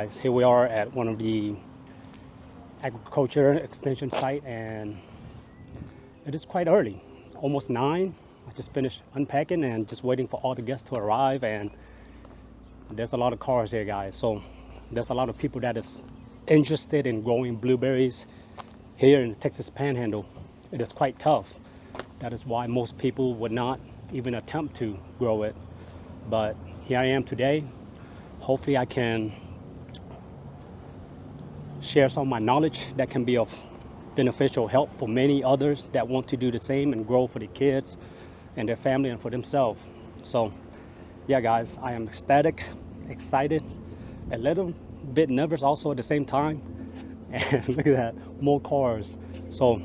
guys, here we are at one of the agriculture extension site, and it is quite early, almost 9. I just finished unpacking and just waiting for all the guests to arrive, and there's a lot of cars here, guys. So there's a lot of people that is interested in growing blueberries here in the Texas Panhandle. It is quite tough. That is why most people would not even attempt to grow it. But here I am today. Hopefully I can share some of my knowledge that can be of beneficial help for many others that want to do the same and grow for the kids and their family and for themselves. So yeah, guys, I am ecstatic, excited, a little bit nervous also at the same time. And look at that, more cars. So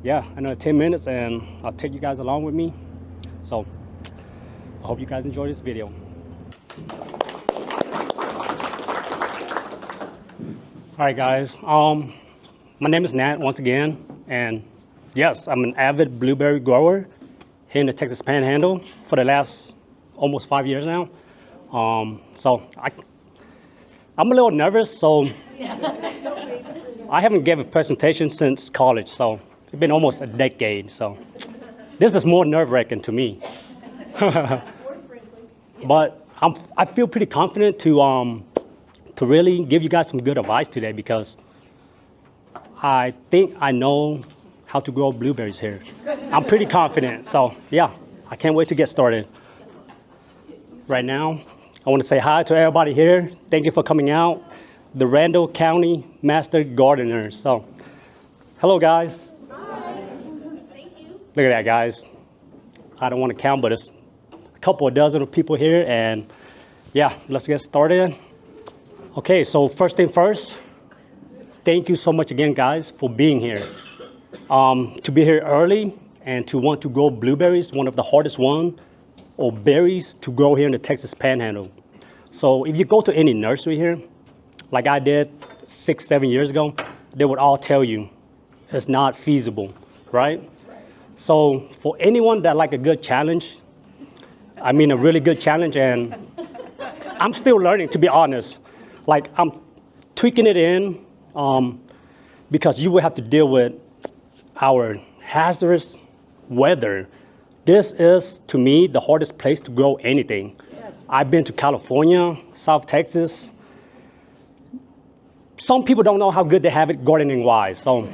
yeah, another 10 minutes and I'll take you guys along with me. So I hope you guys enjoy this video. All right, guys, my name is Nat once again, and yes, I'm an avid blueberry grower here in the Texas Panhandle for the last almost 5 years now. So I'm a little nervous, so I haven't given a presentation since college, so it's been almost a decade, so this is more nerve-wracking to me. But I feel pretty confident to really give you guys some good advice today, because I think I know how to grow blueberries here. I'm pretty confident. So yeah, I can't wait to get started. Right now, I want to say hi to everybody here. Thank you for coming out. The Randall County Master Gardeners. So hello, guys. Hi. Thank you. Look at that, guys. I don't want to count, but it's a couple of dozen of people here, and yeah, let's get started. Okay, so first thing first, thank you so much again, guys, for being here. To be here early and to want to grow blueberries, one of the hardest berries to grow here in the Texas Panhandle. So if you go to any nursery here, like I did 6-7 years ago, they would all tell you it's not feasible, right? So for anyone that like a good challenge, I mean a really good challenge, and I'm still learning, to be honest. Like, I'm tweaking it in because you will have to deal with our hazardous weather. This is, to me, the hardest place to grow anything. Yes. I've been to California, South Texas. Some people don't know how good they have it gardening-wise. So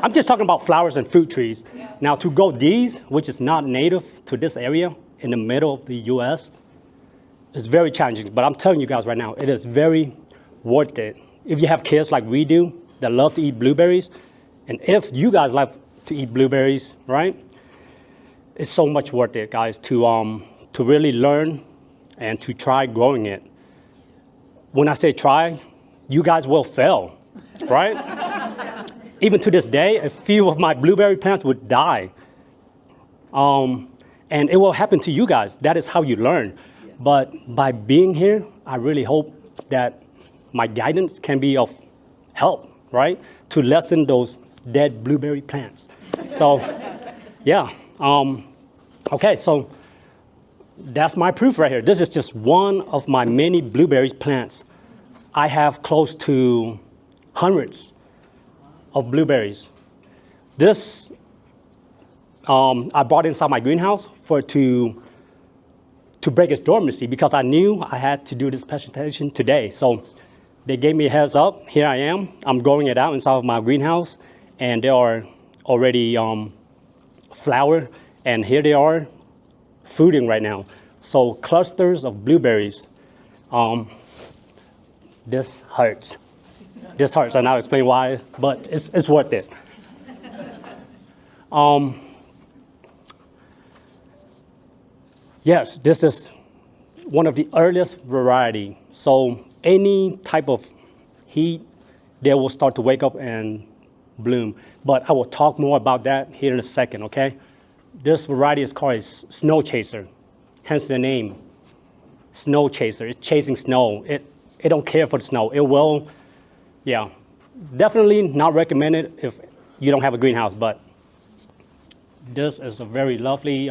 I'm just talking about flowers and fruit trees. Yeah. Now, to grow these, which is not native to this area in the middle of the U.S., it's very challenging, but I'm telling you guys right now, it is very worth it. If you have kids like we do that love to eat blueberries, and if you guys like to eat blueberries, right? It's so much worth it, guys, to really learn and to try growing it. When I say try, you guys will fail, right? Even to this day, a few of my blueberry plants would die. And it will happen to you guys. That is how you learn. But by being here, I really hope that my guidance can be of help, right? To lessen those dead blueberry plants. So, yeah. Okay, so that's my proof right here. This is just one of my many blueberry plants. I have close to hundreds of blueberries. This, I brought inside my greenhouse to break its dormancy, because I knew I had to do this presentation today. So they gave me a heads up. Here I am. I'm growing it out inside of my greenhouse, and they are already flowered, and here they are fruiting right now. So clusters of blueberries. This hurts. This hurts, and I'll explain why, but it's worth it. Yes, this is one of the earliest variety. So any type of heat, they will start to wake up and bloom. But I will talk more about that here in a second, okay? This variety is called a snow chaser, hence the name, snow chaser. It's chasing snow. It don't care for the snow. It will, yeah. Definitely not recommended if you don't have a greenhouse, but this is a very lovely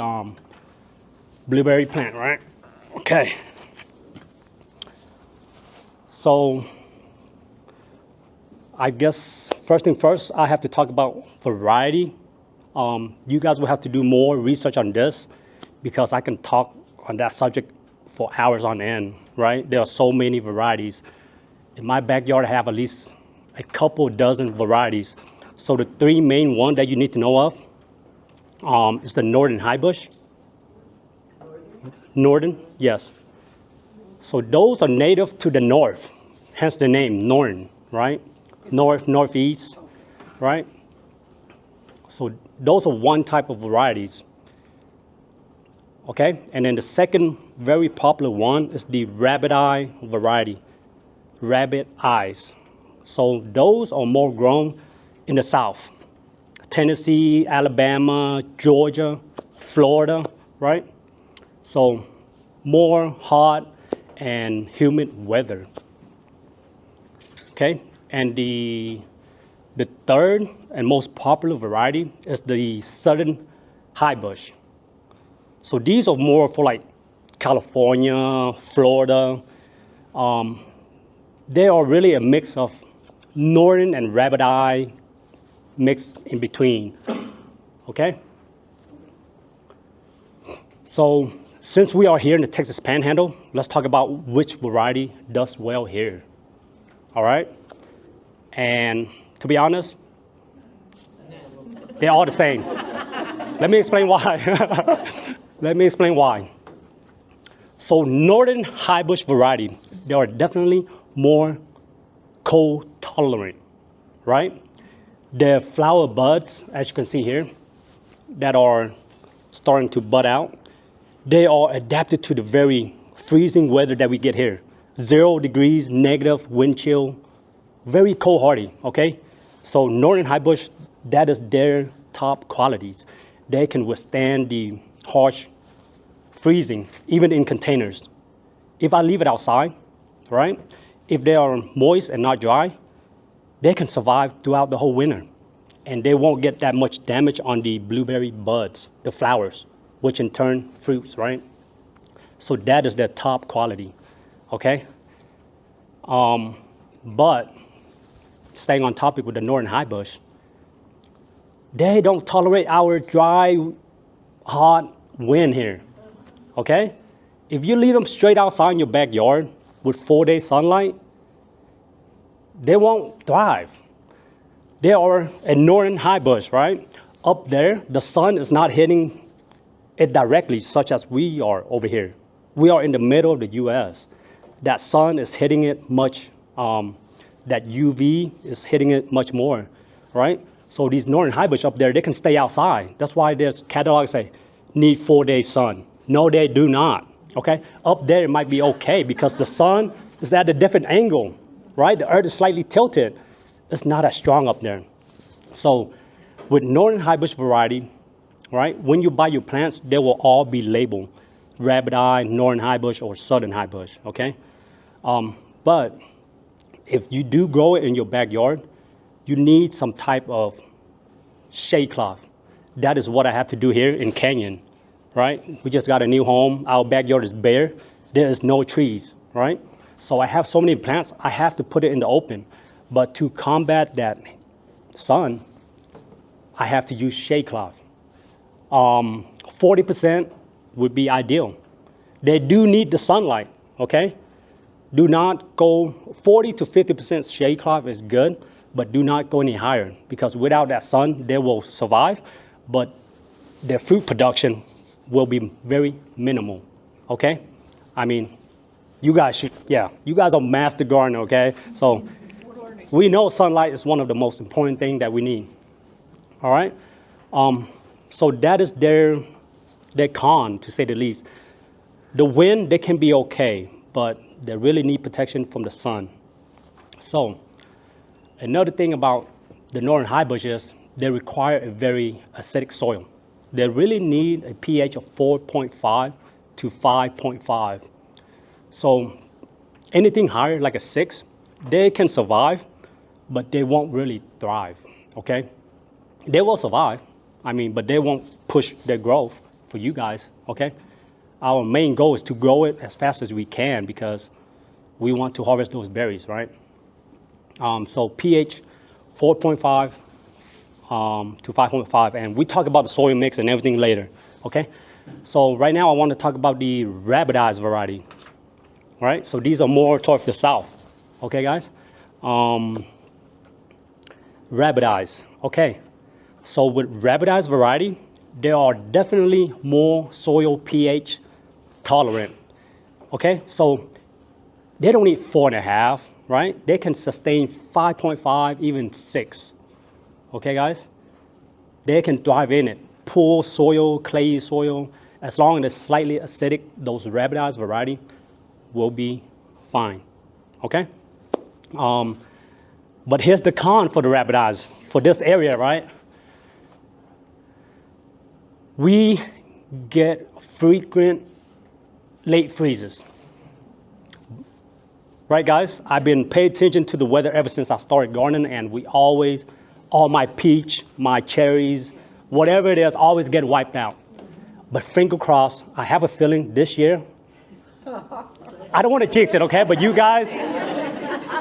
blueberry plant, right? Okay. So I guess first thing first, I have to talk about variety. You guys will have to do more research on this because I can talk on that subject for hours on end, right? There are so many varieties. In my backyard, I have at least a couple dozen varieties. So the three main ones that you need to know of is the northern high bush. Northern, yes. So those are native to the north, hence the name northern, right? North, northeast, right? So those are one type of varieties. Okay, and then the second very popular one is the rabbit eye variety, rabbit eyes. So those are more grown in the South, Tennessee, Alabama, Georgia, Florida, right? So more hot and humid weather. Okay, and the third and most popular variety is the southern high bush. So these are more for like California, Florida. They are really a mix of northern and rabbit eye mixed in between, okay? So since we are here in the Texas Panhandle, let's talk about which variety does well here, all right? And to be honest, they're all the same. Let me explain why. Let me explain why. So northern high bush variety, they are definitely more cold tolerant, right? The flower buds, as you can see here, that are starting to bud out, they are adapted to the very freezing weather that we get here. 0 degrees, negative, wind chill, very cold hardy, okay? So northern high bush, that is their top qualities. They can withstand the harsh freezing, even in containers. If I leave it outside, right? If they are moist and not dry, they can survive throughout the whole winter. And they won't get that much damage on the blueberry buds, the flowers, which in turn fruits, right? So that is their top quality, okay? But staying on topic with the northern high bush, they don't tolerate our dry, hot wind here, okay? If you leave them straight outside in your backyard with 4-day sunlight, they won't thrive. They are a northern high bush, right? Up there, the sun is not hitting it directly, such as we are over here. We are in the middle of the US. That sun is hitting it much, that UV is hitting it much more, right? So these northern high bush up there, they can stay outside. That's why there's catalogs say, need 4-day sun. No, they do not, okay? Up there, it might be okay because the sun is at a different angle, right? The earth is slightly tilted. It's not as strong up there. So with northern high bush variety, right, when you buy your plants, they will all be labeled rabbit eye, northern high bush, or southern high bush, okay? But if you do grow it in your backyard, you need some type of shade cloth. That is what I have to do here in Canyon, right? We just got a new home. Our backyard is bare. There is no trees, right? So I have so many plants, I have to put it in the open. But to combat that sun, I have to use shade cloth. 40% would be ideal. They do need the sunlight, okay? Do not go 40 to 50% shade cloth is good, but do not go any higher because without that sun, they will survive, but their fruit production will be very minimal, okay? I mean, you guys should, yeah, you guys are master gardener, okay? So we know sunlight is one of the most important things that we need, all right? So that is their con, to say the least. The wind, they can be okay, but they really need protection from the sun. So another thing about the northern high bush is they require a very acidic soil. They really need a pH of 4.5 to 5.5. So anything higher, like a 6, they can survive, but they won't really thrive, okay? They will survive, I mean, but they won't push their growth for you guys, okay? Our main goal is to grow it as fast as we can because we want to harvest those berries, right? So pH 4.5 to 5.5, and we talk about the soil mix and everything later, okay? So right now I want to talk about the rabbitized variety, right? So these are more towards the south, okay, guys? Rabbitized, okay. So with rabbitized variety, they are definitely more soil pH tolerant, okay? So they don't need 4.5, right? They can sustain 5.5, even 6, okay, guys? They can thrive in it. Poor soil, clay soil, as long as it's slightly acidic, those rabbitized variety will be fine, okay? But here's the con for the rabbitized, for this area, right? We get frequent late freezes. Right, guys? I've been paying attention to the weather ever since I started gardening, and we always, all my peach, my cherries, whatever it is, always get wiped out. But finger crossed, I have a feeling this year, I don't want to jinx it, okay? But you guys,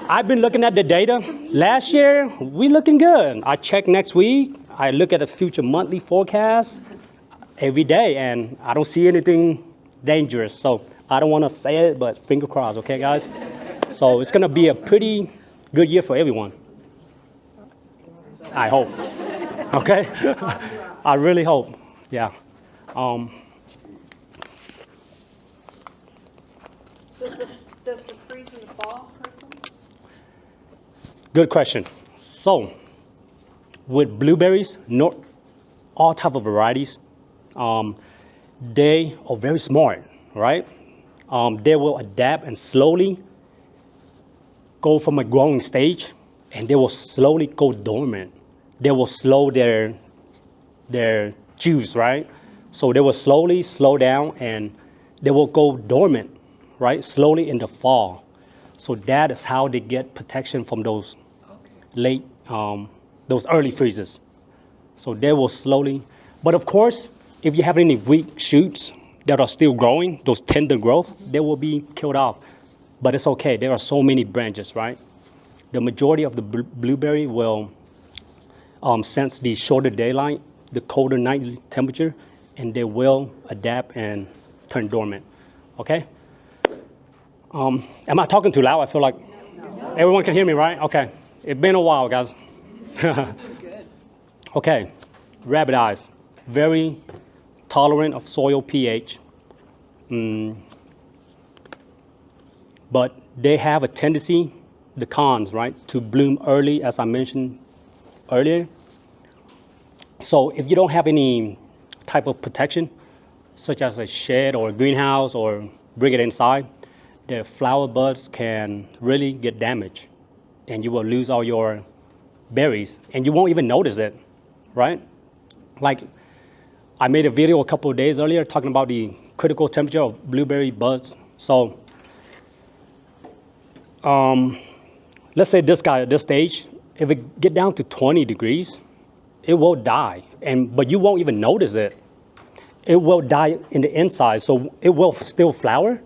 I've been looking at the data. Last year, we looking good. I check next week. I look at the future monthly forecast every day, and I don't see anything dangerous. So I don't want to say it, but finger crossed, okay, guys? So it's going to be a pretty good year for everyone. I hope. Okay? I really hope. Yeah. Does the freeze in the fall hurt them? Good question. So with blueberries, not all type of varieties, they are very smart, right? They will adapt and slowly go from a growing stage, and they will slowly go dormant. They will slow their juice, right? So they will slowly slow down, and they will go dormant, right? Slowly in the fall. So that is how they get protection from those late, those early freezes. So they will slowly, but of course, if you have any weak shoots that are still growing, those tender growth, they will be killed off. But it's okay, there are so many branches, right? The majority of the blueberry will sense the shorter daylight, the colder night temperature, and they will adapt and turn dormant, okay? Am I talking too loud? I feel like everyone can hear me, right? Okay, it's been a while, guys. Okay, rabbitized, very tolerant of soil pH. But they have a tendency, the cons, right, to bloom early, as I mentioned earlier. So if you don't have any type of protection, such as a shed or a greenhouse, or bring it inside, the flower buds can really get damaged, and you will lose all your berries, and you won't even notice it, right? Like, I made a video a couple of days earlier talking about the critical temperature of blueberry buds. So let's say this guy at this stage, if it get down to 20 degrees, it will die, but you won't even notice it. It will die in the inside, so it will still flower.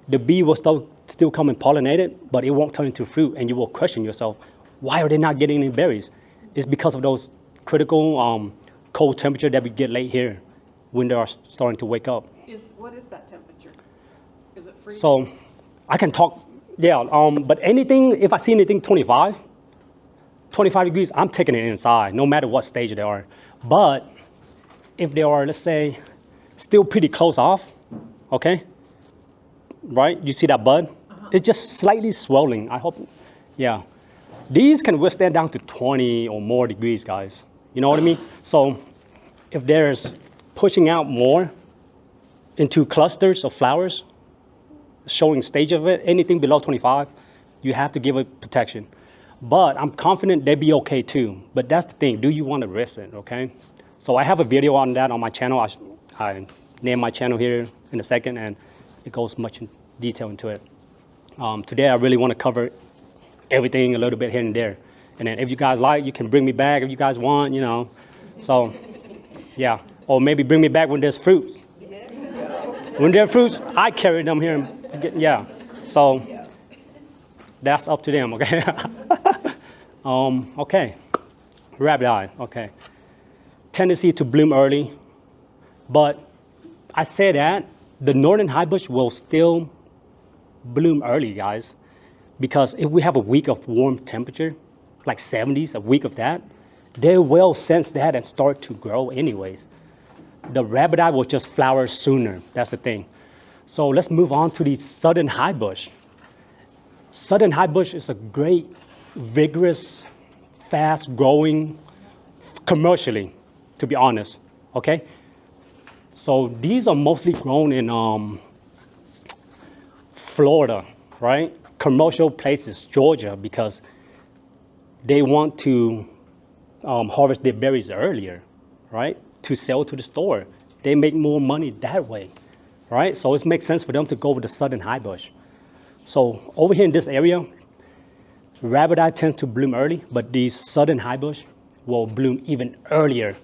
The bee will still come and pollinate it, but it won't turn into fruit, and you will question yourself, why are they not getting any berries? It's because of those critical cold temperature that we get late here when they are starting to wake up. What is that temperature? Is it freezing? So I can talk, yeah, but anything, if I see anything 25 degrees, I'm taking it inside, no matter what stage they are. But if they are, let's say, still pretty close off, okay, right? You see that bud? It's just slightly swelling. I hope, yeah. These can withstand down to 20 or more degrees, guys. You know what I mean? So if there's pushing out more into clusters of flowers, showing stage of it, anything below 25, you have to give it protection. But I'm confident they'd be okay too. But that's the thing, do you want to risk it, okay? So I have a video on that on my channel. I name my channel here in a second, and it goes much in detail into it. Today I really want to cover everything a little bit here and there. And then if you guys like, you can bring me back if you guys want, you know. So, yeah. Or maybe bring me back when there's fruits. When there are fruits, I carry them here. Yeah. So, That's up to them, okay? Okay, rabbit eye, okay. Tendency to bloom early, but I say that the northern high bush will still bloom early, guys, because if we have a week of warm temperature, like 70s, a week of that, they will sense that and start to grow anyways. The rabbit eye will just flower sooner, that's the thing. So let's move on to the southern high bush. Southern high bush is a great, vigorous, fast-growing, commercially, to be honest, okay? So these are mostly grown in Florida, right? Commercial places, Georgia, because they want to harvest their berries earlier, right? To sell to the store. They make more money that way, right? So it makes sense for them to go with the southern high bush. So over here in this area, rabbit eye tends to bloom early, but the southern high bush will bloom even earlier.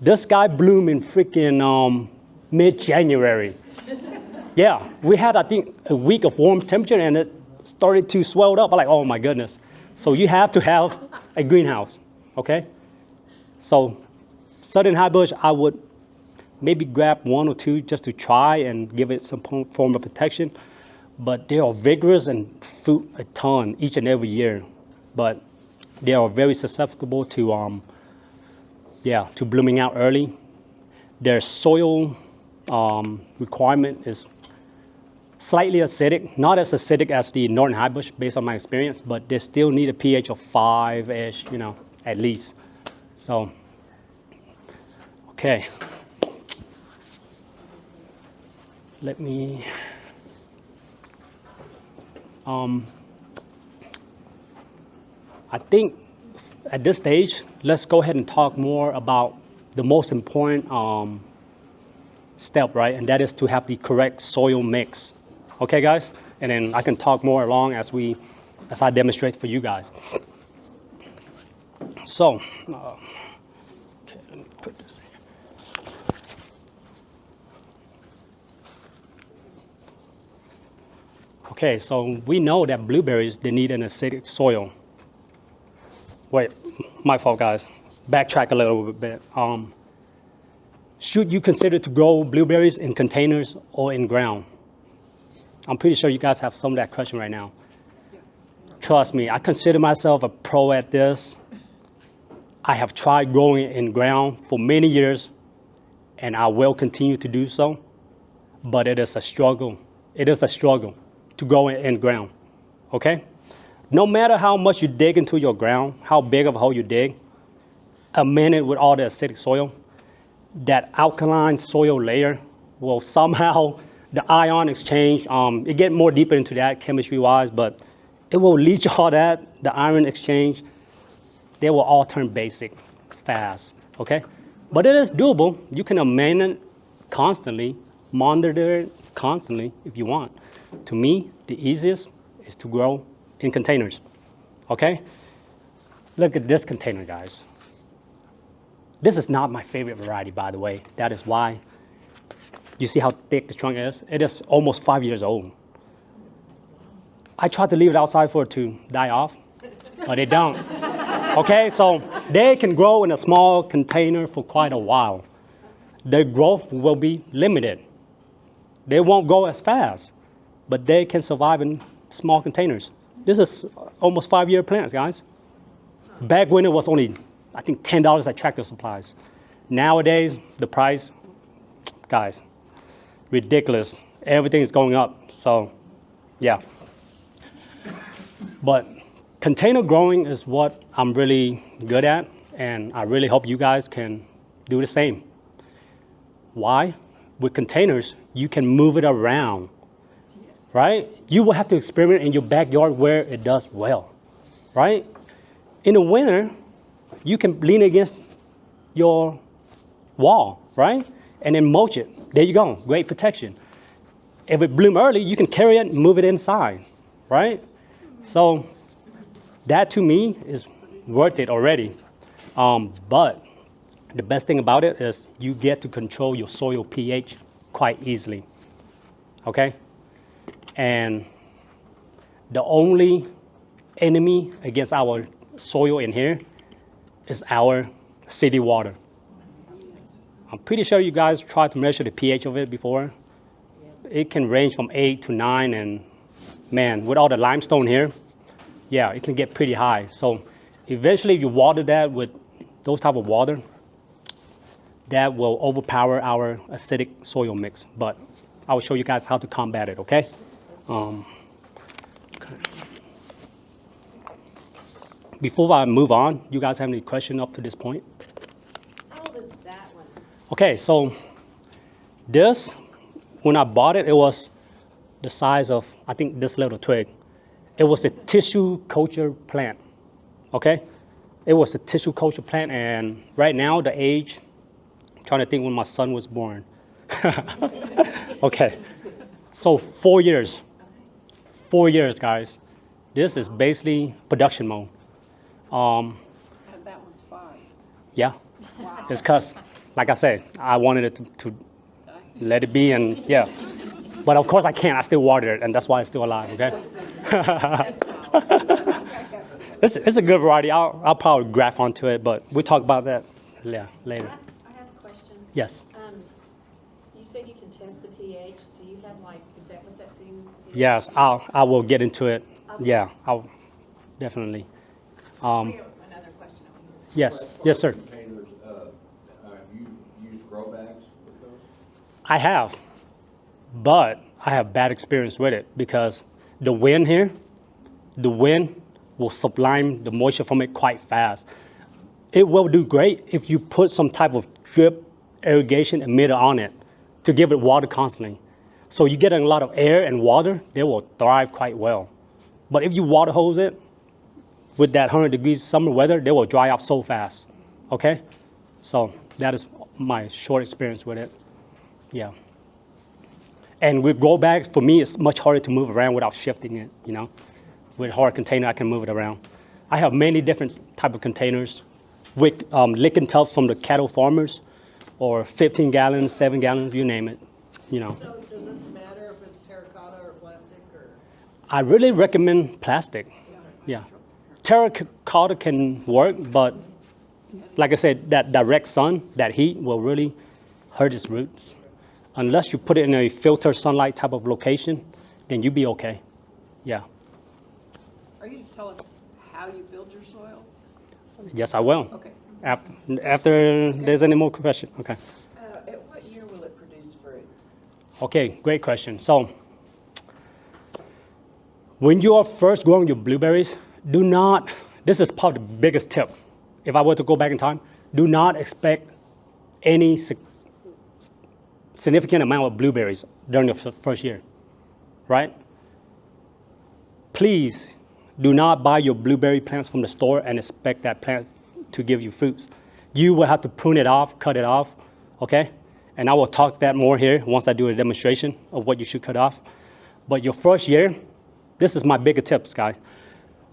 This guy bloomed in freaking mid-January. Yeah, we had, I think, a week of warm temperature and it started to swell up. I'm like, oh my goodness. So you have to have a greenhouse, okay? So southern high bush, I would maybe grab 1 or 2 just to try and give it some form of protection. But they are vigorous and fruit a ton each and every year. But they are very susceptible to to blooming out early. Their soil requirement is slightly acidic, not as acidic as the northern high bush based on my experience, but they still need a pH of 5-ish, you know, at least. So, okay. Let me, I think at this stage, let's go ahead and talk more about the most important step, right? And that is to have the correct soil mix. Okay, guys? And then I can talk more along as I demonstrate for you guys. So, okay, let me put this here. Okay, so we know that blueberries, they need an acidic soil. Wait, my fault, guys. Backtrack a little bit. Should you consider to grow blueberries in containers or in ground? I'm pretty sure you guys have some of that question right now. Trust me, I consider myself a pro at this. I have tried growing in ground for many years, and I will continue to do so, but it is a struggle. It is a struggle to grow in ground, okay? No matter how much you dig into your ground, how big of a hole you dig, a minute with all the acidic soil, that alkaline soil layer will somehow, the ion exchange, it get more deeper into that chemistry-wise, but it will leach all that, the iron exchange, they will all turn basic fast, okay? But it is doable. You can amend it constantly, monitor it constantly if you want. To me, the easiest is to grow in containers, okay? Look at this container, guys. This is not my favorite variety, by the way. That is why. You see how thick the trunk is? It is almost 5 years old. I tried to leave it outside for it to die off, but they don't. Okay, so they can grow in a small container for quite a while. Their growth will be limited. They won't grow as fast, but they can survive in small containers. This is almost 5-year plants, guys. Back when it was only, I think, $10 at Tractor Supplies. Nowadays, the price, guys, ridiculous. Everything is going up, so yeah. But container growing is what I'm really good at, and I really hope you guys can do the same. Why? With containers, you can move it around, right? You will have to experiment in your backyard where it does well, right? In the winter, you can lean against your wall, right? And then mulch it. There you go, great protection. If it blooms early, you can carry it and move it inside, right? So that to me is worth it already. But the best thing about it is you get to control your soil pH quite easily, okay? And The only enemy against our soil in here is our city water. I'm pretty sure you guys tried to measure the pH of it before. It can range from 8 to 9, and man, with all the limestone here, yeah, it can get pretty high. So eventually, if you water that with those type of water, that will overpower our acidic soil mix. But I will show you guys how to combat it, okay? Okay. Before I move on, you guys have any question up to this point? How old is that one? Okay, so this, when I bought it, it was the size of, I think, this little twig. It was a tissue culture plant, okay? It was a tissue culture plant, and right now, the age, I'm trying to think when my son was born. Okay, so 4 years. 4 years, guys. This is basically production mode. And that one's 5. Yeah, Wow. it's because, like I said, I wanted it to let it be, and yeah. But of course I can't, I still water it, and that's why it's still alive, okay? It's a good variety. I'll probably graph onto it, but we'll talk about that later. I have a question. Yes. You said you can test the pH. Do you have is that what that thing is? Yes, I will get into it. Okay. Yeah, I'll definitely. We have another question over here. Yes, yes, sir. Containers, have you used grow bags with those? I have, but I have bad experience with it because the wind here, the wind will sublime the moisture from it quite fast. It will do great if you put some type of drip irrigation emitter on it to give it water constantly. So you get a lot of air and water, they will thrive quite well. But if you water hose it with that 100 degrees summer weather, they will dry up so fast, okay? So that is my short experience with it, yeah. And with grow bags, for me, it's much harder to move around without shifting it, you know? With a hard container, I can move it around. I have many different type of containers with licking tubs from the cattle farmers, or 15 gallons, 7 gallons, you name it, you know. So does it matter if it's terracotta or plastic or? I really recommend plastic, yeah. Terracotta can work, but like I said, that direct sun, that heat will really hurt its roots. Unless you put it in a filtered sunlight type of location, then you'll be okay, yeah. Are you to tell us how you build your soil? Yes, I will. Okay. After there's any more question, okay. At what year will it produce fruit? Okay, great question. So, when you are first growing your blueberries, do not, this is probably the biggest tip. If I were to go back in time, do not expect any significant amount of blueberries during the first year, right? Please do not buy your blueberry plants from the store and expect that plant to give you fruits. You will have to prune it off, cut it off, okay? And I will talk that more here once I do a demonstration of what you should cut off. But your first year, this is my biggest tips, guys.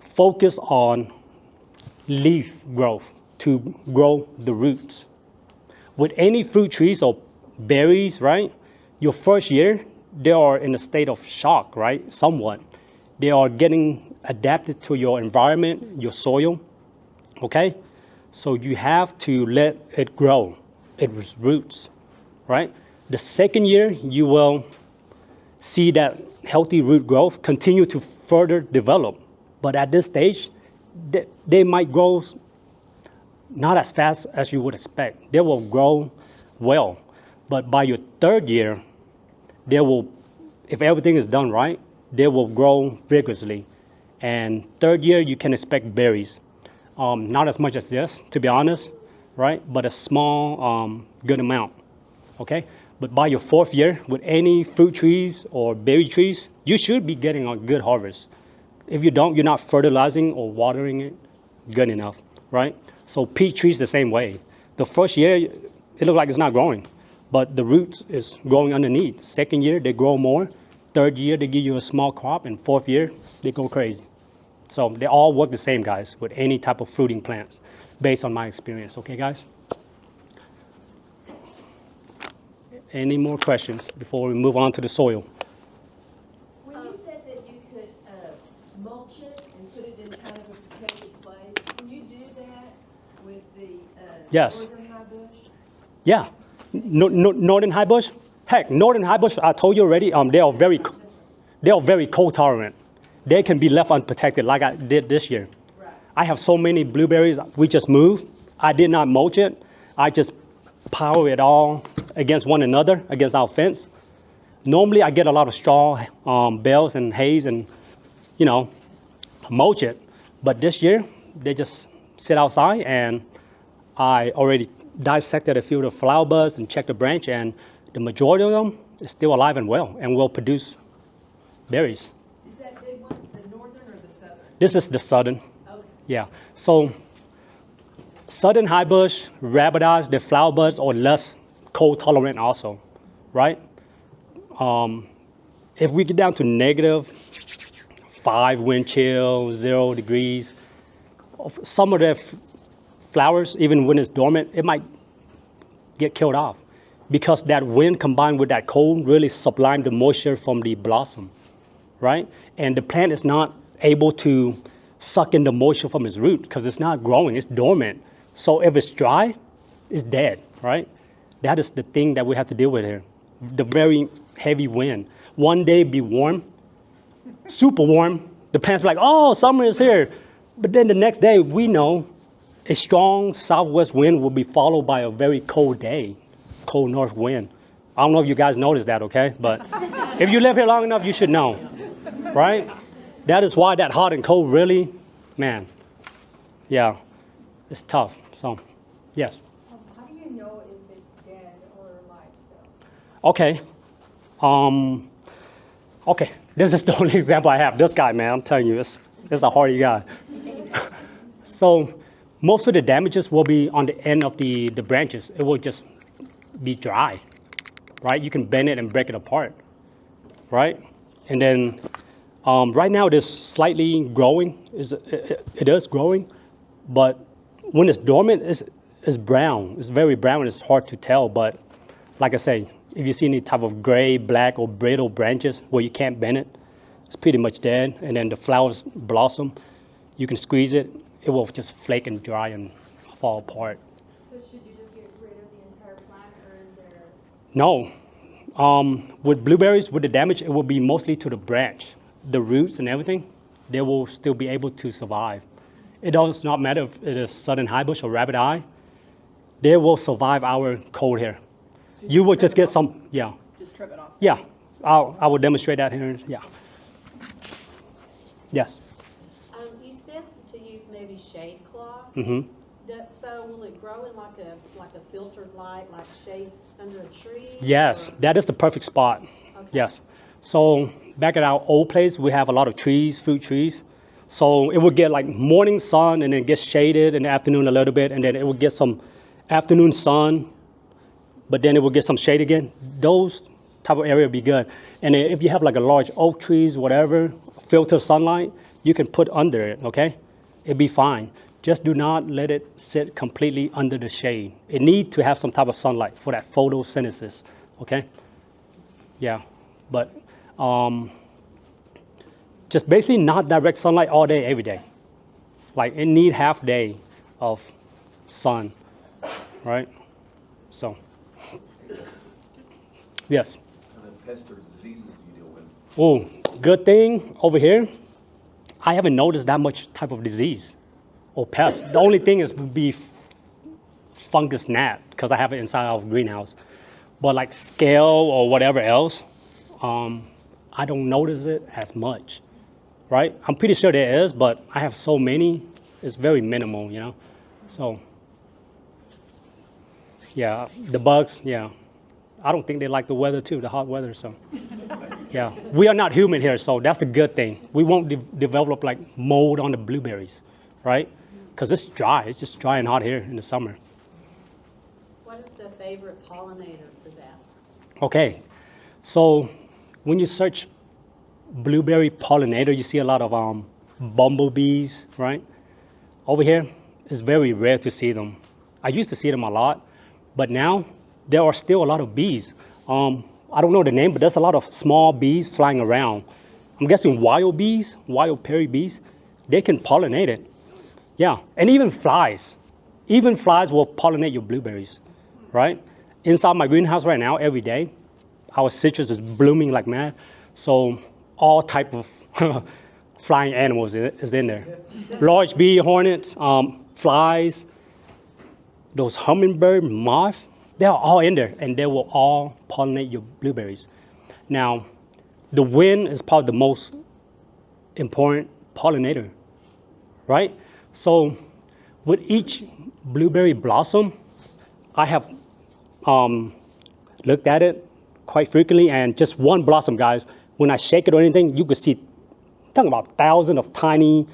Focus on leaf growth to grow the roots. With any fruit trees or berries, right? Your first year, they are in a state of shock, right? Somewhat. They are getting adapted to your environment, your soil, okay? So you have to let it grow, its roots, right? The second year, you will see that healthy root growth continue to further develop. But at this stage, they might grow not as fast as you would expect. They will grow well. But by your third year, they will, if everything is done right, they will grow vigorously. And third year, you can expect berries. Not as much as this, to be honest, right? But a small, good amount, okay? But by your fourth year, with any fruit trees or berry trees, you should be getting a good harvest. If you don't, you're not fertilizing or watering it good enough, right? So peach trees the same way. The first year, it looks like it's not growing, but the roots is growing underneath. Second year, they grow more. Third year, they give you a small crop, and fourth year, they go crazy. So they all work the same, guys, with any type of fruiting plants, based on my experience. Okay, guys? Any more questions before we move on to the soil? When you said that you could Yes. Northern high bush? Yeah. Northern high bush. Heck, northern high bush. I told you already. They are very cold tolerant. They can be left unprotected, like I did this year. Right. I have so many blueberries. We just moved. I did not mulch it. I just pile it all against one another, against our fence. Normally, I get a lot of straw bales and hays and, mulch it. But this year, they just sit outside, and I already dissected a few of the flower buds and checked the branch, and the majority of them is still alive and well and will produce berries. Is that big one the northern or the southern? This is the southern. Okay. Yeah. So southern high bush, rabbit eyes, the flower buds are less cold tolerant also, right? If we get down to -5 wind chill, 0 degrees, some of the flowers, even when it's dormant, it might get killed off because that wind combined with that cold really sublime the moisture from the blossom, right? And the plant is not able to suck in the moisture from its root because it's not growing, it's dormant. So if it's dry, it's dead, right? That is the thing that we have to deal with here. The very heavy wind. One day be warm, super warm. The plants be like, oh, summer is here. But then the next day, we know a strong southwest wind will be followed by a very cold day, cold north wind. I don't know if you guys noticed that, okay? But if you live here long enough, you should know, right? That is why that hot and cold really, man, yeah, it's tough. So, yes. How do you know if it's dead or alive still? Okay. Okay. This is the only example I have. This guy, man, I'm telling you, this is a hardy guy. So most of the damages will be on the end of the branches. It will just be dry, right? You can bend it and break it apart, right? And then right now it is slightly growing. It is growing, but when it's dormant, it's brown. It's very brown. It's hard to tell, but like I say, if you see any type of gray, black, or brittle branches where you can't bend it, it's pretty much dead. And then the flowers blossom. You can squeeze it. It will just flake and dry and fall apart. So should you just get rid of the entire plant, or is there? No. With blueberries, with the damage, it will be mostly to the branch. The roots and everything, they will still be able to survive. It does not matter if it is southern high bush or rabbit eye. They will survive our cold here. So You will trim just it get off? some, yeah. Just trim it off? Yeah, I will demonstrate that here, yeah. Yes. You said to use maybe shade cloth. Mm-hmm. So will it grow in like a filtered light, like shade under a tree? Yes, or- that is the perfect spot. Okay. Yes. So back at our old place, we have a lot of trees, fruit trees. So it would get like morning sun and then get shaded in the afternoon a little bit, and then it would get some afternoon sun, but then it will get some shade again. Those type of area would be good. And then if you have like a large oak trees, whatever, filter sunlight, you can put under it, okay? It'd be fine. Just do not let it sit completely under the shade. It needs to have some type of sunlight for that photosynthesis, okay? Yeah, but just basically not direct sunlight all day, every day. Like it need half day of sun, right? So, yes. What kind of pests or diseases do you deal with? Oh, good thing over here, I haven't noticed that much type of disease or pest. The only thing is would be fungus gnat because I have it inside our greenhouse. But like scale or whatever else, I don't notice it as much, right? I'm pretty sure there is, but I have so many, it's very minimal, you know? So, yeah, the bugs, yeah. I don't think they like the weather too, the hot weather, so. Yeah, we are not humid here, so that's the good thing. We won't develop like mold on the blueberries, right? Because it's dry, it's just dry and hot here in the summer. What is the favorite pollinator for that? Okay, so when you search blueberry pollinator, you see a lot of bumblebees, right? Over here, it's very rare to see them. I used to see them a lot, but now there are still a lot of bees. I don't know the name, but there's a lot of small bees flying around. I'm guessing wild bees, wild berry bees, they can pollinate it. Yeah, and even flies. Even flies will pollinate your blueberries, right? Inside my greenhouse right now, every day, our citrus is blooming like mad. So all type of flying animals is in there. Large bee, hornets, flies, those hummingbird, moth, they're all in there, and they will all pollinate your blueberries. Now, the wind is probably the most important pollinator, right? So with each blueberry blossom, I have looked at it quite frequently, and just one blossom, guys, when I shake it or anything, you could see, I'm talking about thousands of tiny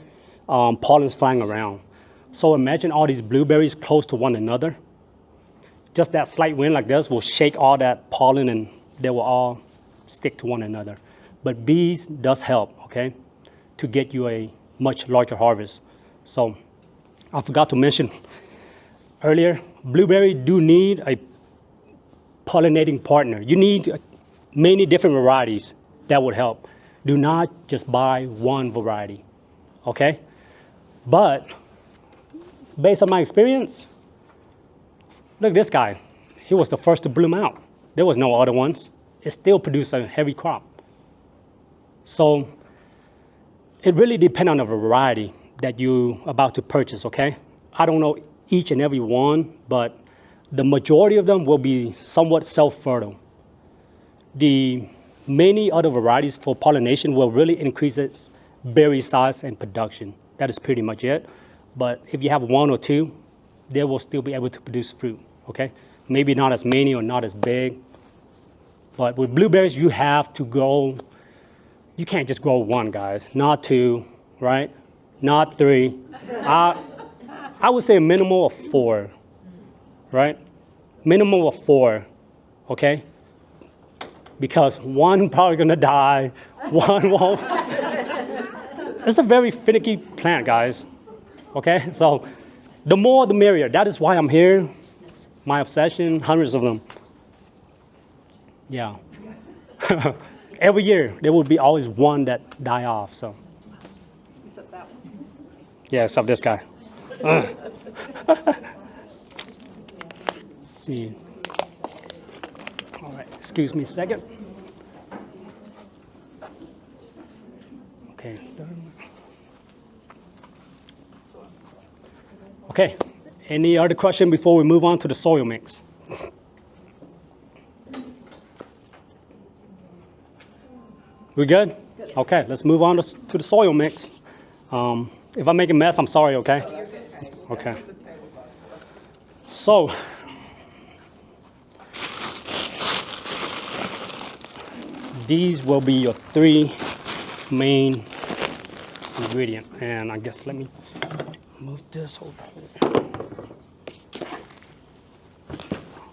pollens flying around. So imagine all these blueberries close to one another. Just that slight wind like this will shake all that pollen, and they will all stick to one another. But bees does help, okay, to get you a much larger harvest. So I forgot to mention earlier, blueberry do need a pollinating partner. You need many different varieties that would help. Do not just buy one variety, okay? But based on my experience, look at this guy. He was the first to bloom out. There was no other ones. It still produced a heavy crop. So it really depends on the variety that you're about to purchase, okay? I don't know each and every one, but the majority of them will be somewhat self-fertile. The many other varieties for pollination will really increase its berry size and production. That is pretty much it. But if you have one or two, they will still be able to produce fruit, okay? Maybe not as many or not as big. But with blueberries, you have to grow, you can't just grow one, guys. Not two, right? Not three. I would say a minimum of 4, right? Minimum of 4, okay? Because one probably gonna die, one won't. It's a very finicky plant, guys, okay? So the more the merrier. That is why I'm here. My obsession, hundreds of them. Yeah. Every year, there will be always one that die off, so. Except that one. Yeah, except this guy. See. All right, excuse me a second. Okay. Okay, any other question before we move on to the soil mix? We good? Good. Okay, let's move on to the soil mix. If I make a mess, I'm sorry, okay? Okay. So, these will be your 3 main ingredients. And I guess let me move this over here.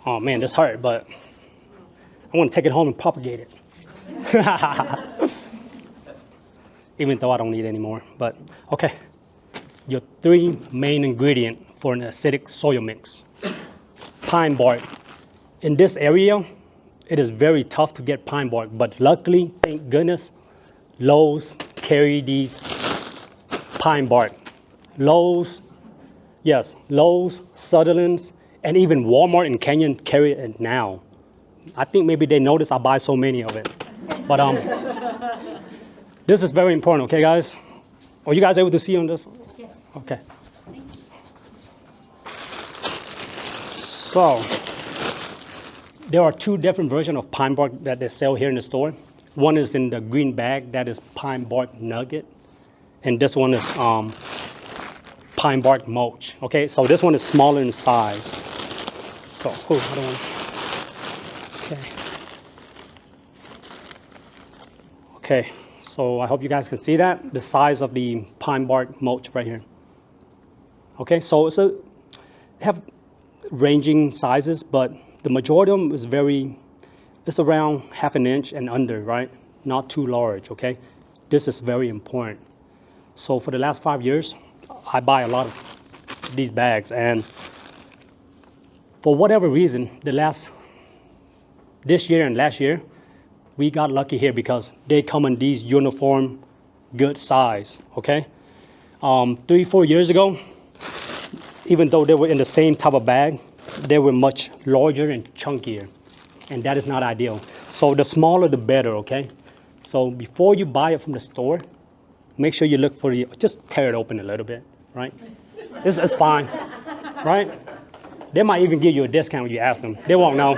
Oh man, this hurt, but I want to take it home and propagate it. Even though I don't need it anymore, but okay. Your 3 main ingredients for an acidic soil mix. Pine bark. In this area, it is very tough to get pine bark, but luckily, thank goodness, Lowe's carry these pine bark. Lowe's, yes, Lowe's, Sutherland's, and even Walmart and Canyon carry it now. I think maybe they notice I buy so many of it. But this is very important, okay, guys? Are you guys able to see on this? Yes. Okay. So, there are 2 different versions of pine bark that they sell here in the store. One is in the green bag, that is pine bark nugget. And this one is pine bark mulch. Okay, so this one is smaller in size. So, I don't want to, okay. Okay, so I hope you guys can see that, the size of the pine bark mulch right here. Okay, so have ranging sizes, but the majority of them is it's around 1/2 inch and under, right? Not too large, okay? This is very important. So for the last 5 years, I buy a lot of these bags, and for whatever reason, this year and last year, we got lucky here because they come in these uniform, good size, okay? 3-4 years ago, even though they were in the same type of bag, they were much larger and chunkier, and that is not ideal. So the smaller the better, okay? So before you buy it from the store, make sure you look for just tear it open a little bit, right? It's fine, right? They might even give you a discount when you ask them. They won't know.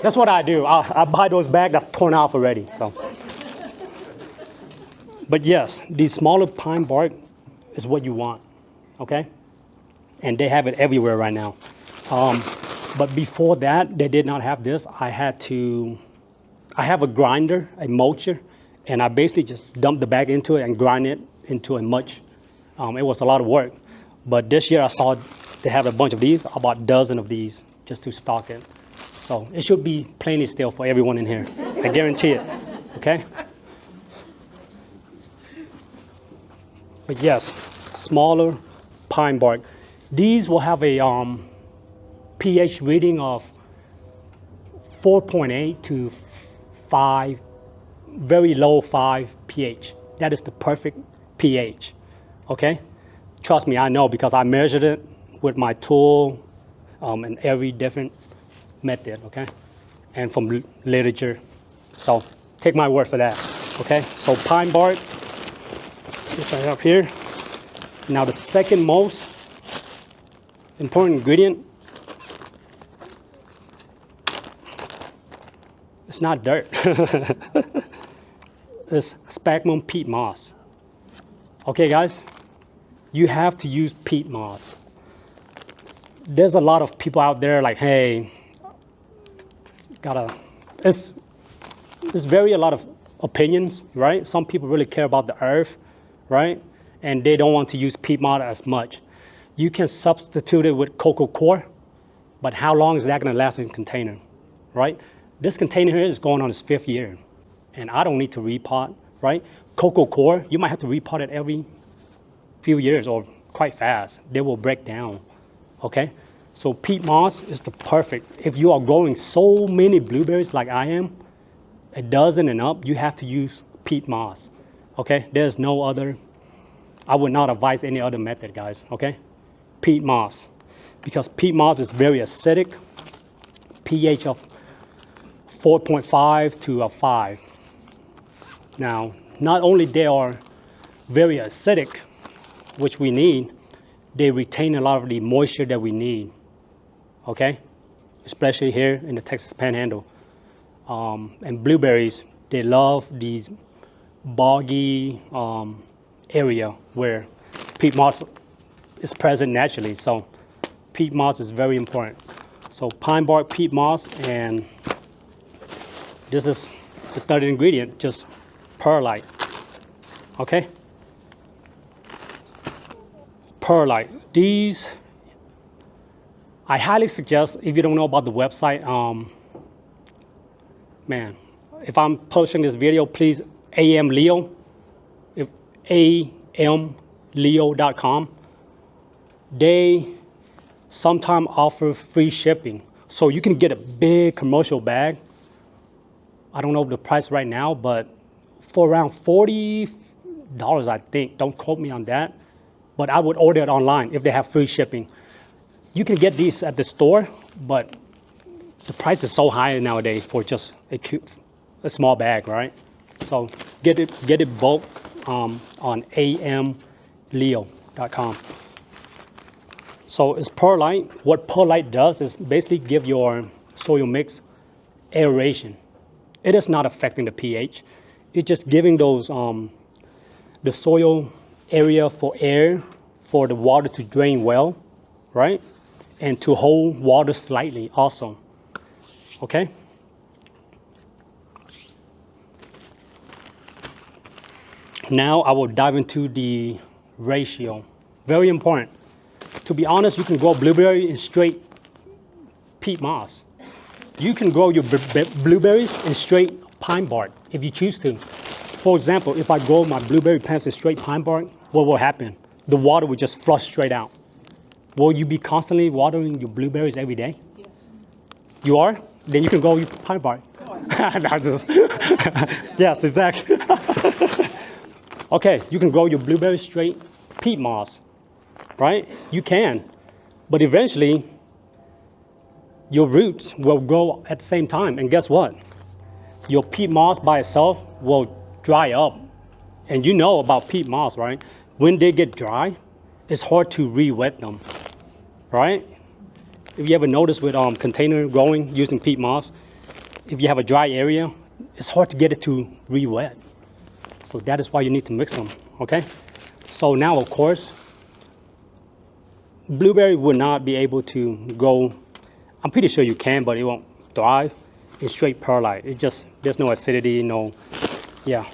That's what I do. I buy those bags that's torn off already, so. But yes, the smaller pine bark is what you want, okay? And they have it everywhere right now. But before that, they did not have this. I have a grinder, a mulcher, and I basically just dumped the bag into it and grind it into a mulch. It was a lot of work. But this year I saw they have a bunch of these, about a dozen of these, just to stock it. So it should be plenty still for everyone in here. I guarantee it, okay? But yes, smaller pine bark. These will have a pH reading of 4.8 to 5, very low 5 pH. That is the perfect pH, okay? Trust me, I know because I measured it with my tool and every different method, okay? And from literature. So take my word for that, okay? So pine bark, which I have here. Now the second most important ingredient, it's not dirt. It's sphagnum peat moss. Okay, guys, you have to use peat moss. There's a lot of people out there like, hey, it's a lot of opinions, right? Some people really care about the earth, right? And they don't want to use peat moss as much. You can substitute it with coco coir, but how long is that going to last in a container, right? This container here is going on its 5th year, and I don't need to repot, right? Coco coir, you might have to repot it every few years or quite fast. They will break down, okay? So peat moss is the perfect. If you are growing so many blueberries like I am, a dozen and up, you have to use peat moss, okay? There's no other, I would not advise any other method, guys, okay? Peat moss, because peat moss is very acidic, pH of 4.5 to a 5. Now, not only they are very acidic, which we need, they retain a lot of the moisture that we need, okay? Especially here in the Texas Panhandle. And blueberries, they love these boggy area where peat moss is present naturally. So peat moss is very important. So pine bark, peat moss, and this is the third ingredient, just perlite, okay? Perlite. These, I highly suggest, if you don't know about the website, man, if I'm posting this video, please amleo, amleo.com. They sometimes offer free shipping. So you can get a big commercial bag. I don't know the price right now, but for around $40, I think. Don't quote me on that. But I would order it online if they have free shipping. You can get these at the store, but the price is so high nowadays for just a small bag, right? So get it bulk on amleo.com. So it's perlite. What perlite does is basically give your soil mix aeration. It is not affecting the pH. It's just giving those the soil area for air, for the water to drain well, right? And to hold water slightly also, okay? Now I will dive into the ratio. Very important. To be honest, you can grow blueberry in straight peat moss. You can grow your blueberries in straight pine bark if you choose to. For example, if I grow my blueberry plants in straight pine bark, what will happen? The water will just flush straight out. Will you be constantly watering your blueberries every day? Yes. You are? Then you can grow your pine bark. Yes, exactly. Okay, you can grow your blueberries straight peat moss. right? You can, but eventually your roots will grow at the same time. And guess what? Your peat moss by itself will dry up. And you know about peat moss, right? When they get dry, it's hard to re-wet them, right? If you ever notice with container growing using peat moss, if you have a dry area, it's hard to get it to re-wet. So that is why you need to mix them, okay? So now, of course, blueberry would not be able to grow. I'm pretty sure you can, but it won't thrive in straight perlite. It just, there's no acidity, no, yeah.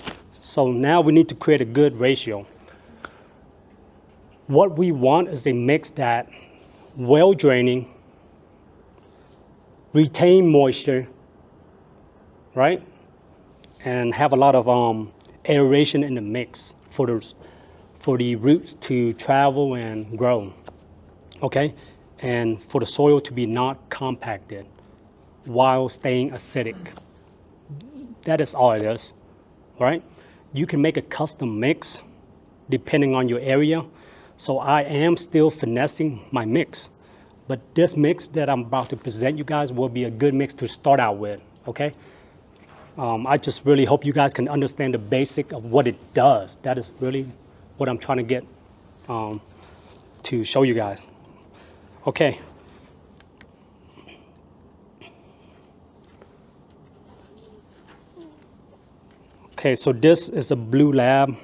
So now we need to create a good ratio. What we want is a mix that well draining, retain moisture, right? And have a lot of aeration in the mix for the roots to travel and grow, okay? And for the soil to be not compacted while staying acidic. That is all it is, right? You can make a custom mix depending on your area. So I am still finessing my mix, but this mix that I'm about to present you guys will be a good mix to start out with, okay? I just really hope you guys can understand the basic of what it does. That is really what I'm trying to get to show you guys. Okay. Okay, so this is a Blue Lab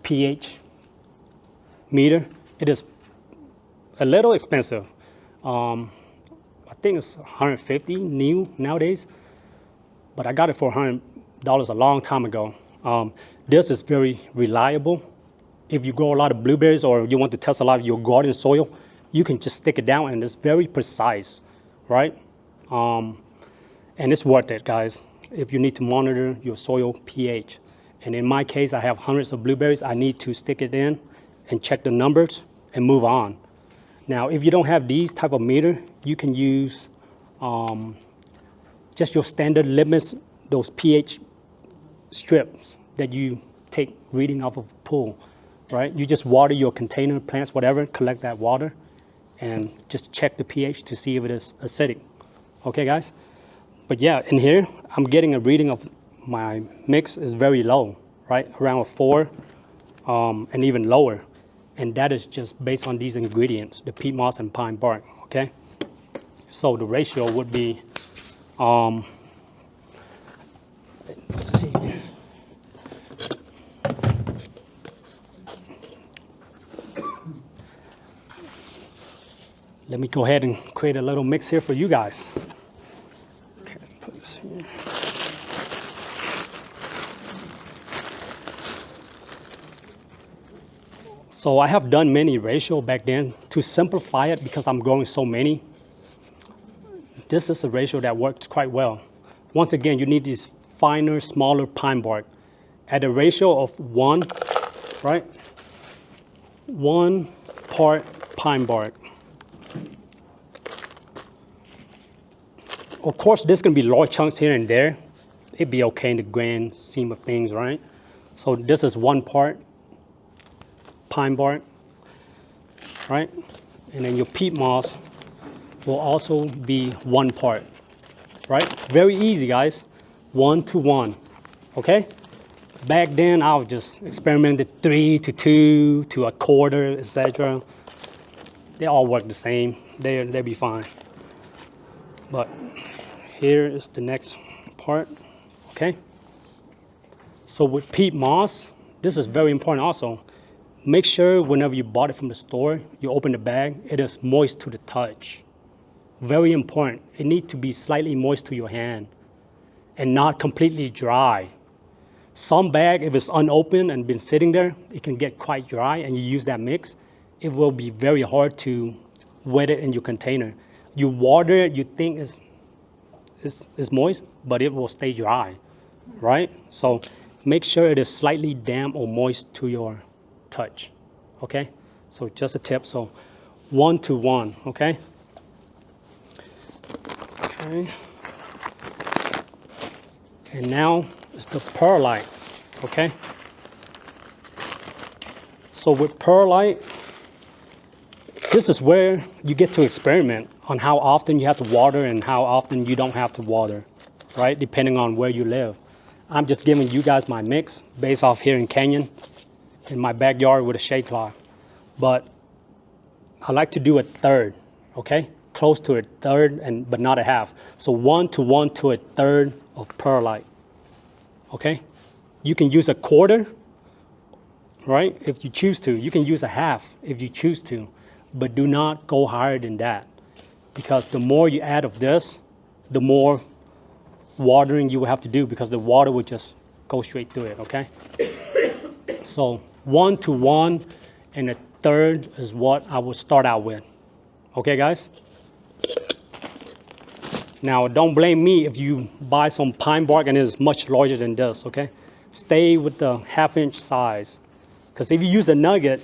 pH meter. It is a little expensive. I think it's 150 new nowadays, but I got it for $100 a long time ago. This is very reliable. If you grow a lot of blueberries or you want to test a lot of your garden soil, you can just stick it down and it's very precise, right? And it's worth it, guys, if you need to monitor your soil pH. And in my case, I have hundreds of blueberries. I need to stick it in and check the numbers and move on. Now, if you don't have these type of meter, you can use just your standard litmus, those pH strips that you take reading off of a pool, right? You just water your container, plants, whatever, collect that water, and just check the pH to see if it is acidic. Okay, guys? But yeah, in here, I'm getting a reading of my mix is very low, right? Around a 4 and even lower. And that is just based on these ingredients, the peat moss and pine bark, okay? So the ratio would be, let's see. Let me go ahead and create a little mix here for you guys. Okay, put this here. So I have done many ratio back then to simplify it because I'm growing so many. This is a ratio that works quite well. Once again, you need these finer, smaller pine bark at a ratio of 1, right? 1 part pine bark. Of course, there's gonna be large chunks here and there. It'd be okay in the grand scheme of things, right? So this is 1 part pine bark, right? And then your peat moss will also be 1 part, right? Very easy, guys. 1 to 1, okay? Back then, I was just experimented 3 to 2 to a quarter, etc. They all work the same. They'll be fine. But here is the next part, okay? So with peat moss, this is very important also. Make sure whenever you bought it from the store, you open the bag, it is moist to the touch. Very important. It needs to be slightly moist to your hand and not completely dry. Some bag, if it's unopened and been sitting there, it can get quite dry and you use that mix, it will be very hard to wet it in your container. You water it, you think it's moist, but it will stay dry, right? So make sure it is slightly damp or moist to your touch, okay? So just a tip, so 1 to 1, okay? Okay. And now it's the perlite, okay? So with perlite, this is where you get to experiment on how often you have to water and how often you don't have to water, right? Depending on where you live. I'm just giving you guys my mix based off here in Canyon, in my backyard with a shade cloth. But I like to do a third, okay? Close to a third, but not a half. So 1 to 1 to a third of perlite, okay? You can use a quarter, right? If you choose to. You can use a half if you choose to, but do not go higher than that, because the more you add of this, the more watering you will have to do, because the water will just go straight through it, okay? So 1 to 1 and a third is what I would start out with. Okay, guys? Now, don't blame me if you buy some pine bark and it's much larger than this, okay? Stay with the half-inch size, because if you use a nugget,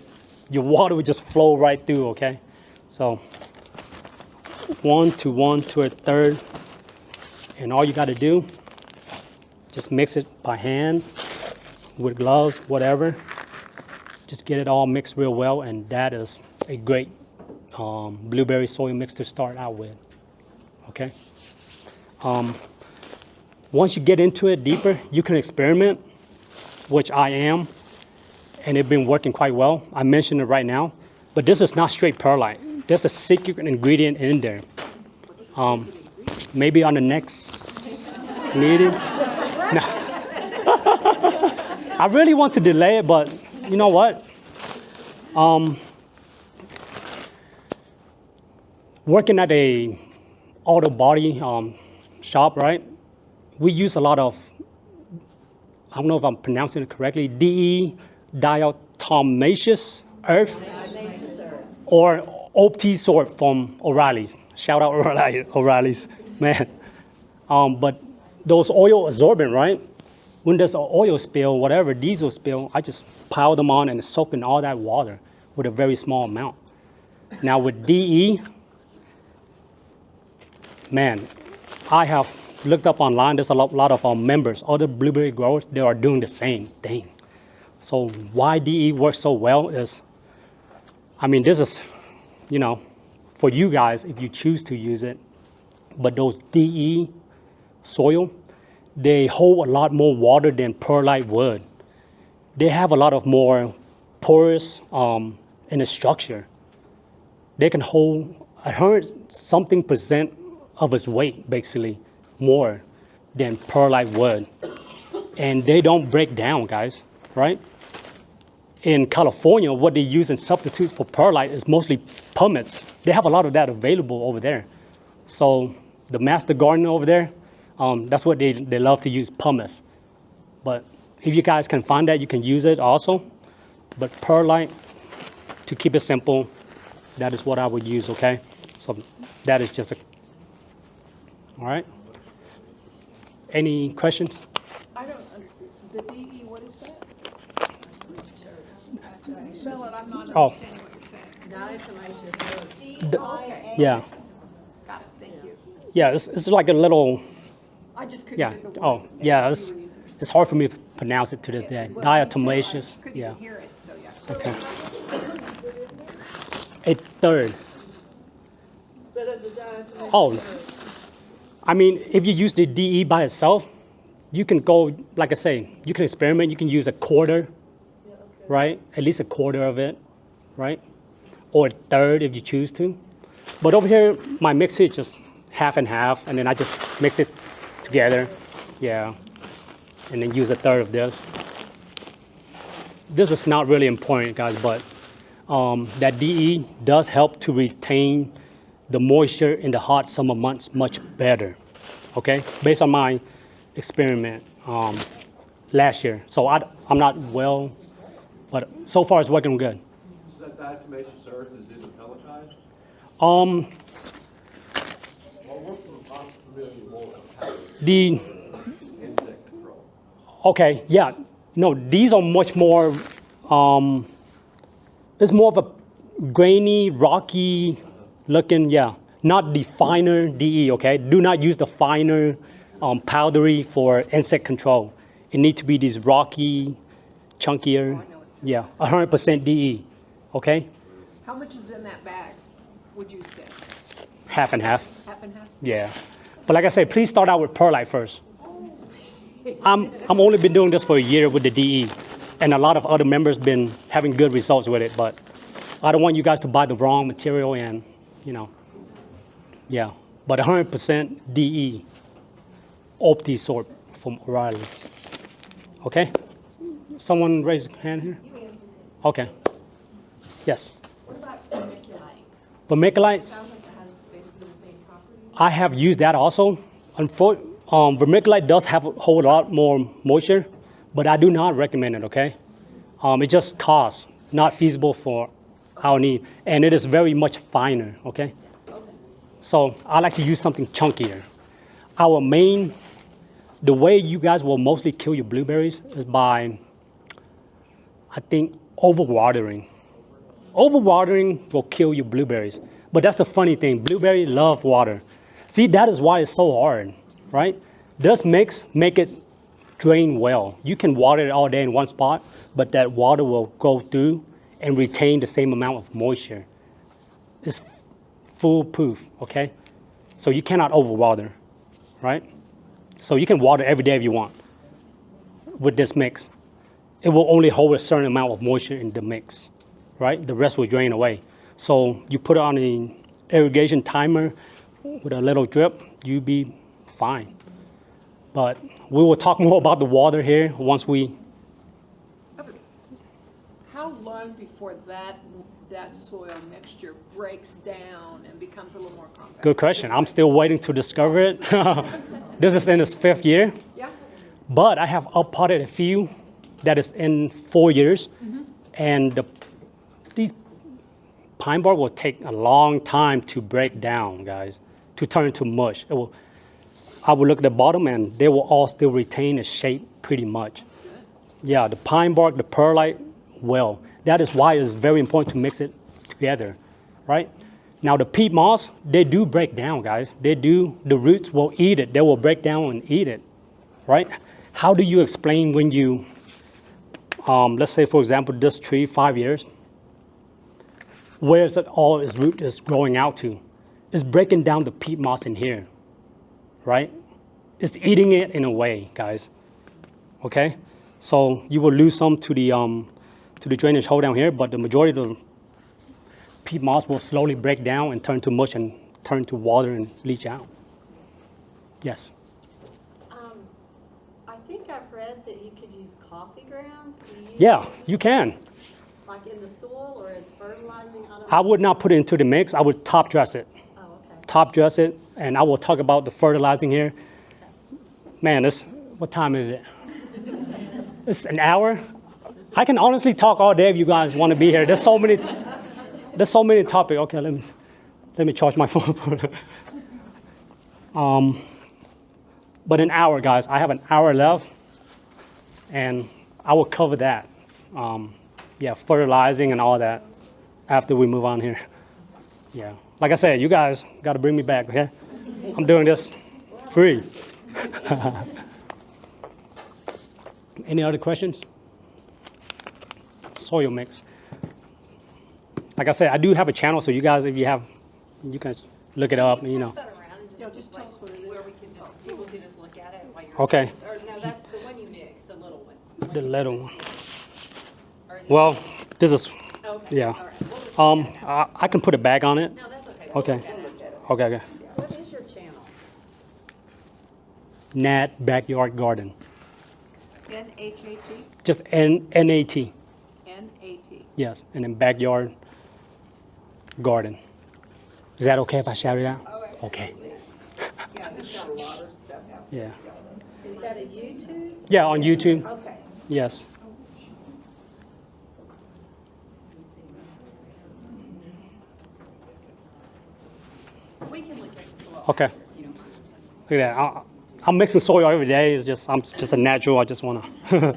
your water will just flow right through, okay? So 1 to 1 to a third, and all you got to do, just mix it by hand with gloves, whatever. Just get it all mixed real well, and that is a great blueberry soil mix to start out with, okay? Once you get into it deeper, you can experiment, which I am, and it's been working quite well. I mentioned it right now, but this is not straight perlite. There's a secret ingredient in there. Maybe on the next meeting. No. I really want to delay it, but you know what? Working at a auto body shop, right? We use a lot of, I don't know if I'm pronouncing it correctly, DE, diatomaceous earth, or OT sort from O'Reilly's. Shout out O'Reilly's, man. But those oil absorbent, right? When there's an oil spill, whatever, diesel spill, I just pile them on and soak in all that water with a very small amount. Now with DE, man, I have looked up online. There's a lot of members, other blueberry growers, they are doing the same thing. So why DE works so well is, I mean, this is, you know, for you guys if you choose to use it, but those DE soil, they hold a lot more water than perlite would. They have a lot of more porous in the structure. They can hold 100-something% of its weight, basically, more than perlite would. And they don't break down, guys, right? In California, what they use in substitutes for perlite is mostly pumice. They have a lot of that available over there. So the Master Gardener over there, that's what they love to use, pumice. But if you guys can find that, you can use it also. But perlite, to keep it simple, that is what I would use, okay? So that is just all right? Any questions? I don't, the DE, what is that? Spell it, I'm not Oh. understanding what you're saying. Diatomaceous earth. Okay, Yeah, got it, thank you. yeah, it's like a little, I just couldn't yeah, get the word. oh, yeah, that you were using. it's hard for me to pronounce it to this day. Well, me too. Diatomaceous, I couldn't yeah, even hear it, so yeah. okay. A third. Oh, I mean, if you use the DE by itself, you can go, like I say, you can experiment, you can use a quarter, right? At least a quarter of it, right? Or a third if you choose to. But over here, my mix is just half and half, and then I just mix it together, yeah. And then use a third of this. This is not really important, guys, but that DE does help to retain the moisture in the hot summer months much better, okay? Based on my experiment last year. So I'm not well, but so far it's working good. So that diatomaceous earth, is it pelletized? Well, the Insect control. okay, yeah, no, these are much more. It's more of a grainy, rocky looking, yeah. Not the finer DE, okay? Do not use the finer powdery for insect control. It needs to be these rocky, chunkier, yeah, 100% DE, okay? How much is in that bag, would you say? Half and half. Half and half? Yeah. But like I said, please start out with perlite first. I'm only been doing this for a year with the DE, and a lot of other members been having good results with it, but I don't want you guys to buy the wrong material and, you know, yeah. But 100% DE, Opti-Sort from O'Reilly's. Okay? Someone raise a hand here? Okay. Yes. What about vermiculites? Vermiculites? Sounds like it has basically the same property. I have used that also. Vermiculite does have a whole lot more moisture, but I do not recommend it, okay? It just costs, not feasible for our need, and it is very much finer, okay? So I like to use something chunkier. The way you guys will mostly kill your blueberries is by, I think, overwatering. Overwatering will kill your blueberries, but that's the funny thing. Blueberries love water. See, that is why it's so hard, right? This mix make it drain well. You can water it all day in one spot, but that water will go through and retain the same amount of moisture. It's foolproof, okay? So you cannot overwater, right? So you can water every day if you want with this mix. It will only hold a certain amount of moisture in the mix, right? The rest will drain away. So you put it on an irrigation timer with a little drip, you'll be fine. But we will talk more about the water here once we. How long before that soil mixture breaks down and becomes a little more compact? Good question. I'm still waiting to discover it. This is in its 5th year. Yeah. But I have uppotted a few that is in 4 years. And these pine bark will take a long time to break down, guys, to turn to mush. I will look at the bottom and they will all still retain its shape pretty much. Yeah, the pine bark, the perlite, well, that is why it's very important to mix it together, right? Now the peat moss, they do break down, guys. They do, the roots will eat it. They will break down and eat it, right? How do you explain when you, let's say for example, this tree, 5 years, where is it all its root is growing out to? It's breaking down the peat moss in here, right? It's eating it in a way, guys, okay? So you will lose some to the drainage hole down here, but the majority of the peat moss will slowly break down and turn to mush and turn to water and leach out. Yes. I think I've read that you could use coffee grounds. Do you? Yeah, you can. Like in the soil or as fertilizing? I don't I know. would not put it into the mix. I would top dress it. Oh, okay. Top dress it, and I will talk about the fertilizing here. Man, what time is it? It's an hour. I can honestly talk all day if you guys want to be here. There's so many topics. Okay, let me charge my phone. But an hour, guys. I have an hour left, and I will cover that. Yeah, fertilizing and all that after we move on here. Yeah, like I said, you guys got to bring me back, okay? I'm doing this free. Any other questions? Soil mix. Like I said, I do have a channel, so you guys, if you have, you can look it up, you know. Pass that around and No, just tell us what it is. Where we can just, people can just look at it while you're. Okay. Or no, that's the one you mixed, the little one. The little one. Or is it- Well, this is, Okay. yeah. All right. We'll just look at it. I can put a bag on it. No, that's okay. Okay. We'll look at it. Okay. What is your channel? Nat Backyard Garden. N-H-A-T? Just N-A-T. N-A-T. Yes, and then Backyard Garden. Is that okay if I shout it out? Okay. Yeah, he's got a lot of stuff out Yeah. Is that a YouTube? Yeah, on YouTube. Okay. Yes. We can look at the soil. Okay. You don't mind. Look at that. I'm mixing soil every day. I'm just a natural. I just want to.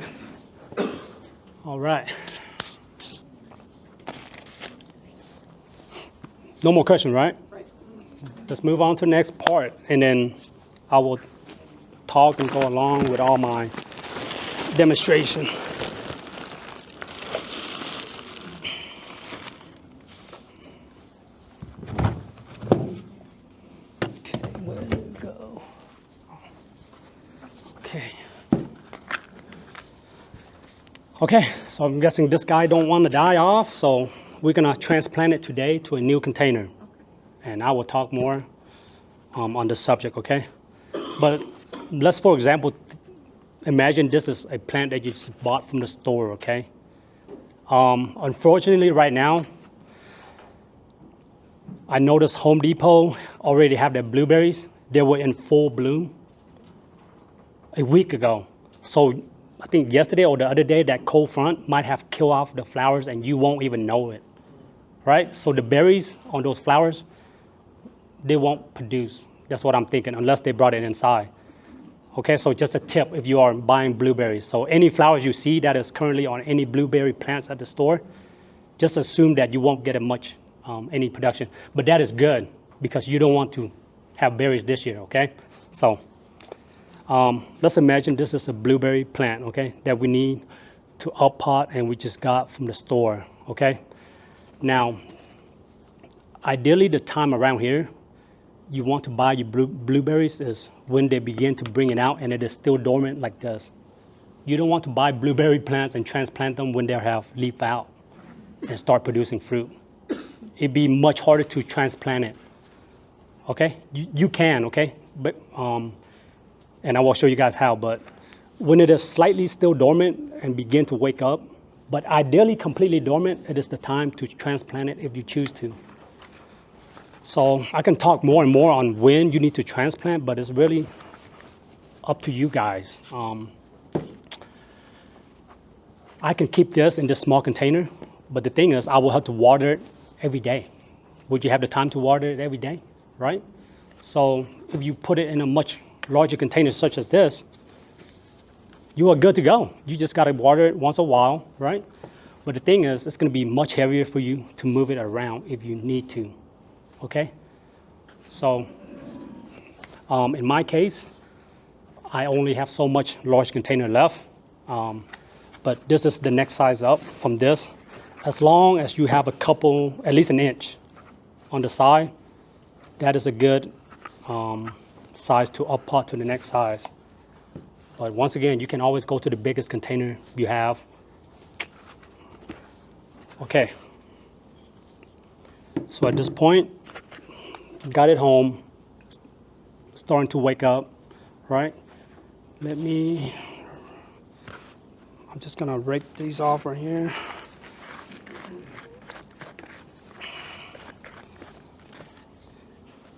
All right. No more question, right? Right. Let's move on to the next part, and then I will talk and go along with all my demonstration. Where did it go? Okay. Okay, so I'm guessing this guy don't want to die off, so we're gonna transplant it today to a new container. And I will talk more on the subject, okay? But let's, for example, imagine this is a plant that you just bought from the store, okay? Unfortunately, right now, I noticed Home Depot already have their blueberries. They were in full bloom a week ago. So I think yesterday or the other day, that cold front might have killed off the flowers and you won't even know it, right? So the berries on those flowers, they won't produce. That's what I'm thinking, unless they brought it inside. Okay, so just a tip if you are buying blueberries. So any flowers you see that is currently on any blueberry plants at the store, just assume that you won't get any production. But that is good because you don't want to have berries this year, okay? So let's imagine this is a blueberry plant, okay, that we need to up pot and we just got from the store, okay? Now, ideally the time around here, you want to buy your blueberries is when they begin to bring it out and it is still dormant like this. You don't want to buy blueberry plants and transplant them when they have leaf out and start producing fruit. It'd be much harder to transplant it, okay? You can, okay? But and I will show you guys how, but when it is slightly still dormant and begin to wake up, but ideally completely dormant, it is the time to transplant it if you choose to. So I can talk more and more on when you need to transplant, but it's really up to you guys. I can keep this in this small container, but the thing is I will have to water it every day. Would you have the time to water it every day, right? So if you put it in a much larger container such as this, you are good to go. You just got to water it once a while, right? But the thing is, it's going to be much heavier for you to move it around if you need to, okay? So in my case, I only have so much large container left, but this is the next size up from this. As long as you have a couple, at least an inch on the side, that is a good size to up pot to the next size. But once again, you can always go to the biggest container you have. Okay. So at this point, got it home, starting to wake up, right? I'm just gonna rake these off right here.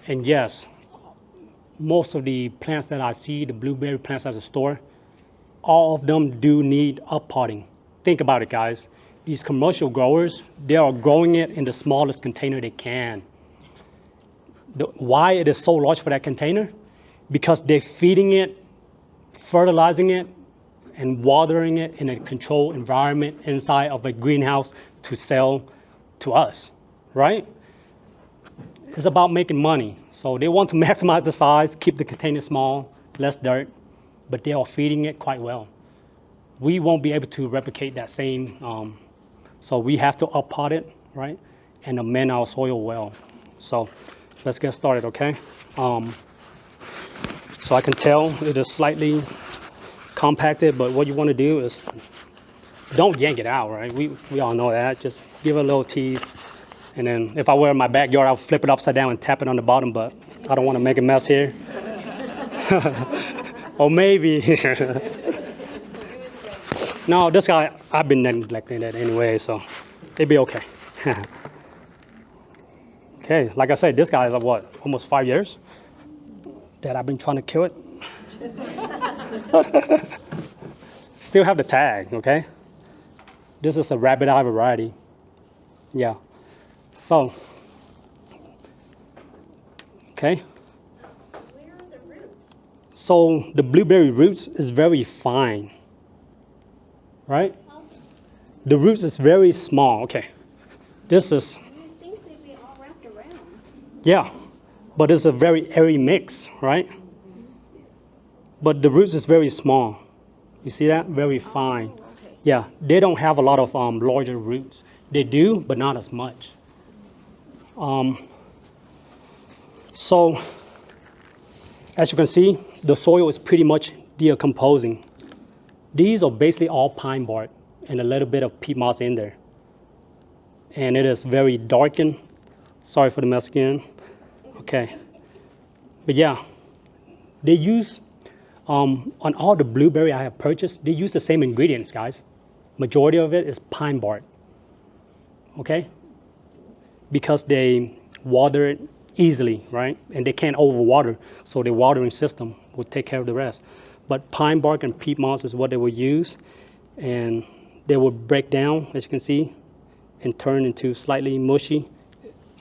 And yes, most of the plants that I see, the blueberry plants at the store, all of them do need up potting. Think about it, guys. These commercial growers, they are growing it in the smallest container they can. Why it is so large for that container? Because they're feeding it, fertilizing it, and watering it in a controlled environment inside of a greenhouse to sell to us, right? It's about making money. So they want to maximize the size, keep the container small, less dirt, but they are feeding it quite well. We won't be able to replicate that same, so we have to up pot it, right? And amend our soil well. So let's get started, okay? So I can tell it is slightly compacted, but what you want to do is don't yank it out, right? We all know that. Just give it a little tease. And then if I were in my backyard, I'll flip it upside down and tap it on the bottom, but I don't want to make a mess here. Or maybe. No, this guy, I've been neglecting that anyway, so it'd be okay. Okay, like I said, this guy is what, almost 5 years that I've been trying to kill it. Still have the tag, okay? This is a rabbit eye variety. Yeah. So, okay. Where are the roots? So the blueberry roots is very fine, right? The roots is very small, okay. This is, You'd think they'd be all wrapped around. yeah, but it's a very airy mix, right? But the roots is very small. You see that? Very fine. Oh, okay. Yeah, they don't have a lot of larger roots. They do, but not as much. So As you can see, the soil is pretty much decomposing. These are basically all pine bark and a little bit of peat moss in there. And it is very darkened. Sorry for the mess again. Okay. But yeah, they use, on all the blueberry I have purchased, they use the same ingredients, guys. Majority of it is pine bark. Okay? Because they water it easily, right? And they can't overwater, so the watering system will take care of the rest. But pine bark and peat moss is what they will use, and they will break down, as you can see, and turn into slightly mushy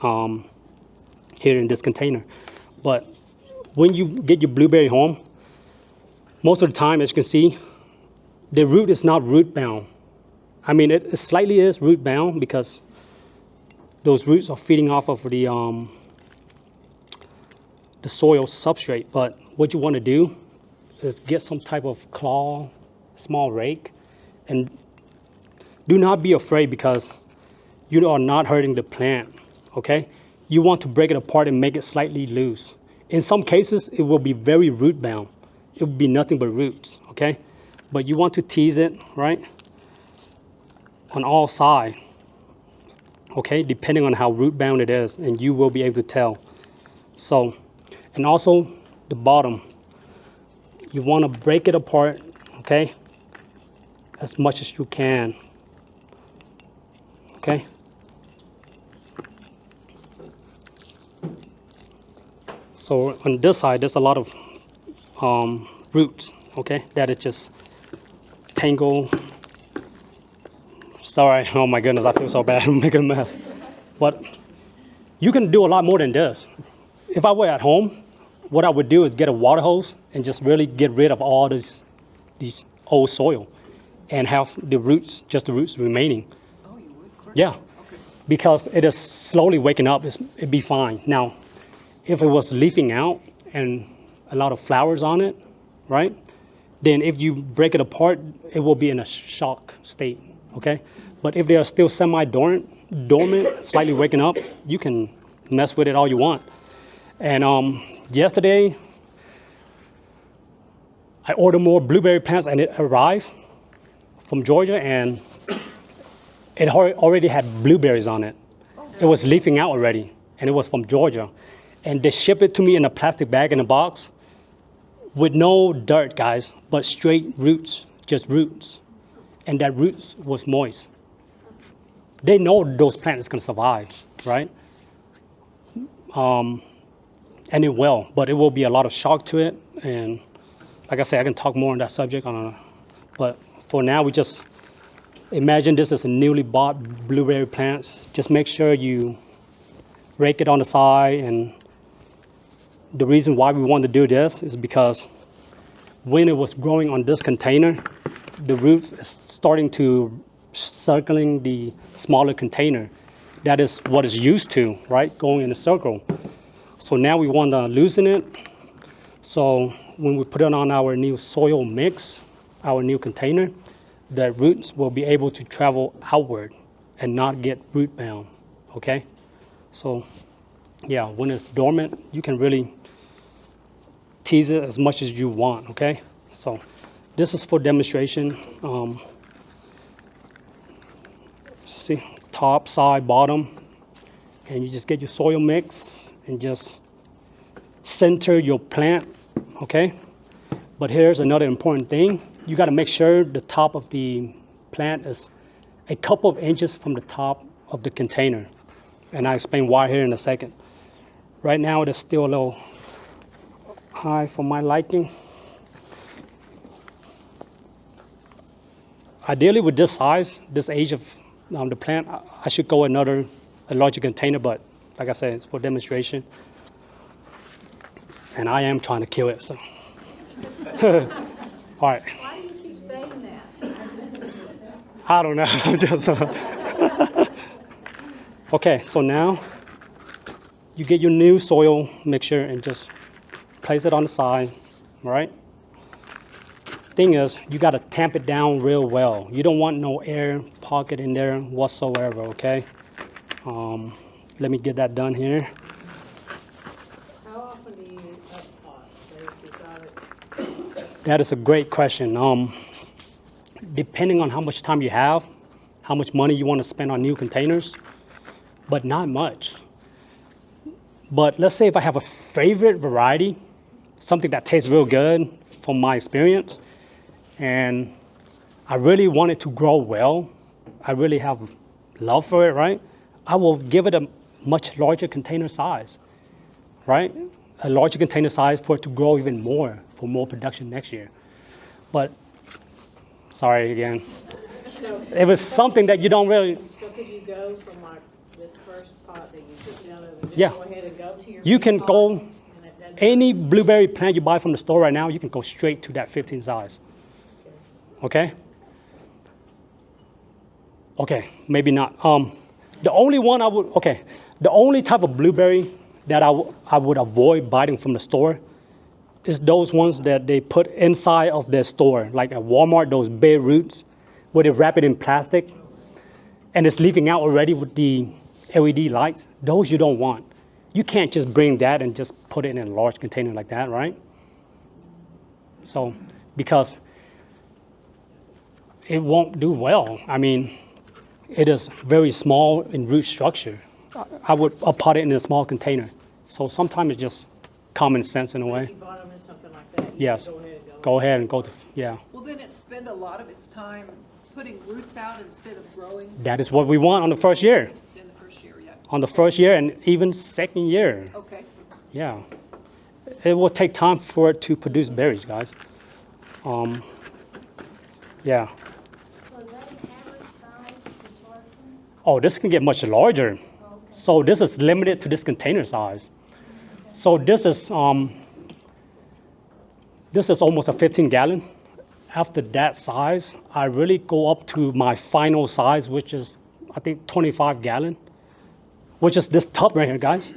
here in this container. But when you get your blueberry home, most of the time, as you can see, the root is not root bound. I mean, it slightly is root bound because those roots are feeding off of the soil substrate. But what you want to do is get some type of claw, small rake, and do not be afraid because you are not hurting the plant, okay? You want to break it apart and make it slightly loose. In some cases, it will be very root bound. It will be nothing but roots, okay? But you want to tease it, right? On all sides, okay? Depending on how root bound it is, and you will be able to tell. So, and also the bottom, you want to break it apart, okay? As much as you can, okay? So on this side, there's a lot of roots, okay? That it just tangle. Sorry, oh my goodness, I feel so bad. I'm making a mess. But you can do a lot more than this. If I were at home, what I would do is get a water hose and just really get rid of all these old soil and have the roots, just the roots remaining. Oh, you would? Correct. Yeah, Okay. because it is slowly waking up, it'd be fine. Now, if it was leafing out and a lot of flowers on it, right? Then if you break it apart, it will be in a shock state, okay? But if they are still semi-dormant, slightly waking up, you can mess with it all you want. And yesterday, I ordered more blueberry plants and it arrived from Georgia and it already had blueberries on it. It was leafing out already and it was from Georgia. And they shipped it to me in a plastic bag in a box with no dirt, guys, but straight roots, just roots. And that roots was moist. They know those plants gonna survive, right? And it will, but it will be a lot of shock to it. And like I said, I can talk more on that subject. But for now, we just imagine this as a newly bought blueberry plants. Just make sure you rake it on the side. And the reason why we want to do this is because when it was growing on this container, the roots is starting to circling the smaller container. That is what it's used to, right? Going in a circle. So now we want to loosen it. So when we put it on our new soil mix, our new container, the roots will be able to travel outward and not get root bound, okay? So yeah, when it's dormant, you can really tease it as much as you want, okay? So this is for demonstration. See, top, side, bottom, and you just get your soil mix and just center your plant, okay? But here's another important thing. You got to make sure the top of the plant is a couple of inches from the top of the container. And I'll explain why here in a second. Right now it is still a little high for my liking. Ideally with this size, this age of the plant, I should go a larger container, but like I said, it's for demonstration. And I am trying to kill it, so. All right. Why do you keep saying that? I don't know, I'm just, okay, so now you get your new soil mixture and just place it on the side, all right? Thing is, you gotta tamp it down real well. You don't want no air pocket in there whatsoever, okay? Let me get that done here. How often do you uppot? That is a great question. Depending on how much time you have, how much money you want to spend on new containers, but not much. But let's say if I have a favorite variety, something that tastes real good from my experience, and I really want it to grow well, I really have love for it, right? I will give it a much larger container size, right? A larger container size for it to grow even more, for more production next year. But, sorry again, So, it was something that you don't really, so could you go from like this first pot that you took out of and just Yeah. go ahead and go to your you big can pot, go, and it doesn't- any blueberry plant you buy from the store right now, you can go straight to that 15 size. Okay? Okay, maybe not. The only one the only type of blueberry that I would avoid buying from the store is those ones that they put inside of their store, like at Walmart, those big roots, where they wrap it in plastic, and it's leaving out already with the LED lights. Those you don't want. You can't just bring that and just put it in a large container like that, right? So, because it won't do well. I mean, it is very small in root structure. I would pot it in a small container. So sometimes it's just common sense in a If way. you bought them in something like that, you Yes. could go ahead and go. Go ahead and go to, yeah. Will then it spend a lot of its time putting roots out instead of growing That is what we want on the first year. in the first year yet? On the first year and even second year. Okay. Yeah. It will take time for it to produce berries, guys. Yeah. So is that an average size to start from? Oh, this can get much larger. So this is limited to this container size. So this is almost a 15 gallon. After that size, I really go up to my final size, which is I think 25 gallon, which is this tub right here, guys.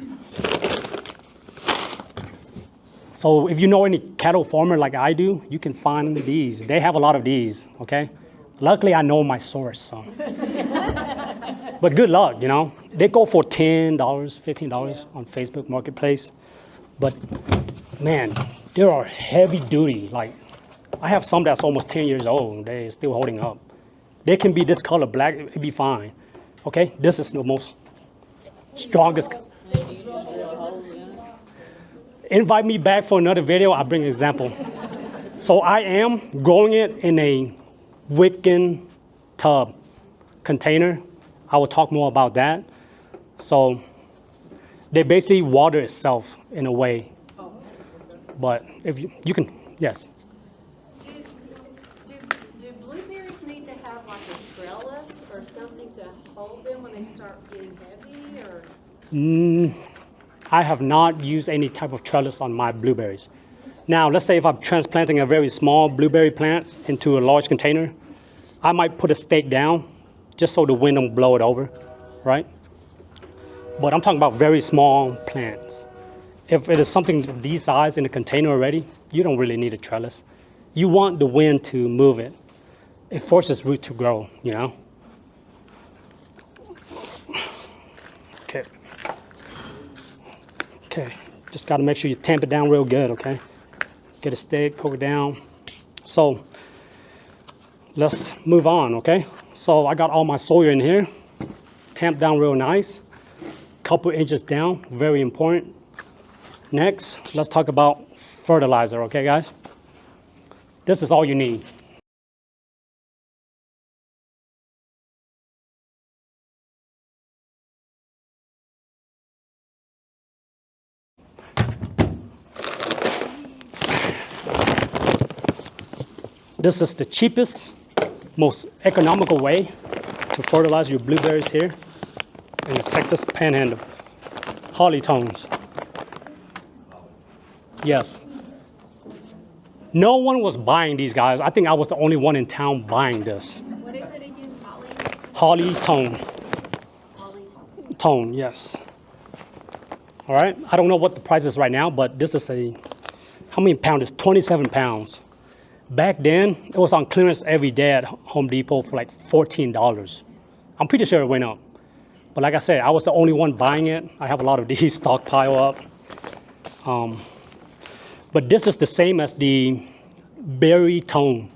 So if you know any cattle farmer like I do, you can find these. They have a lot of these, okay? Luckily, I know my source, so. But good luck, you know? They go for $10, $15 on Facebook Marketplace. But man, they are heavy duty. Like, I have some that's almost 10 years old. They're still holding up. They can be this color black, it'd be fine. Okay, this is the most strongest. Invite me back for another video, I'll bring an example. So I am growing it in a Wiccan tub container. I will talk more about that. So they basically water itself in a way. But if you can, yes. Do blueberries need to have like a trellis or something to hold them when they start getting heavy, or? I have not used any type of trellis on my blueberries. Now, let's say if I'm transplanting a very small blueberry plant into a large container, I might put a stake down just so the wind don't blow it over, right? But I'm talking about very small plants. If it is something this size in a container already, you don't really need a trellis. You want the wind to move it. It forces root to grow, you know? Okay. Okay, just gotta make sure you tamp it down real good, okay? Get a stick, poke it down. So, let's move on, okay? So I got all my soil in here, tamped down real nice, couple inches down, very important. Next, let's talk about fertilizer, okay guys? This is all you need. This is the cheapest, most economical way to fertilize your blueberries here in the Texas Panhandle. Holly tones. Yes. No one was buying these, guys. I think I was the only one in town buying this. What is it again, Holly? Holly tone. Tone, yes. All right. I don't know what the price is right now, but this is how many pounds? It's 27 pounds. Back then, it was on clearance every day at Home Depot for like $14. I'm pretty sure it went up. But like I said, I was the only one buying it. I have a lot of these stockpile up. But this is the same as the berry tone.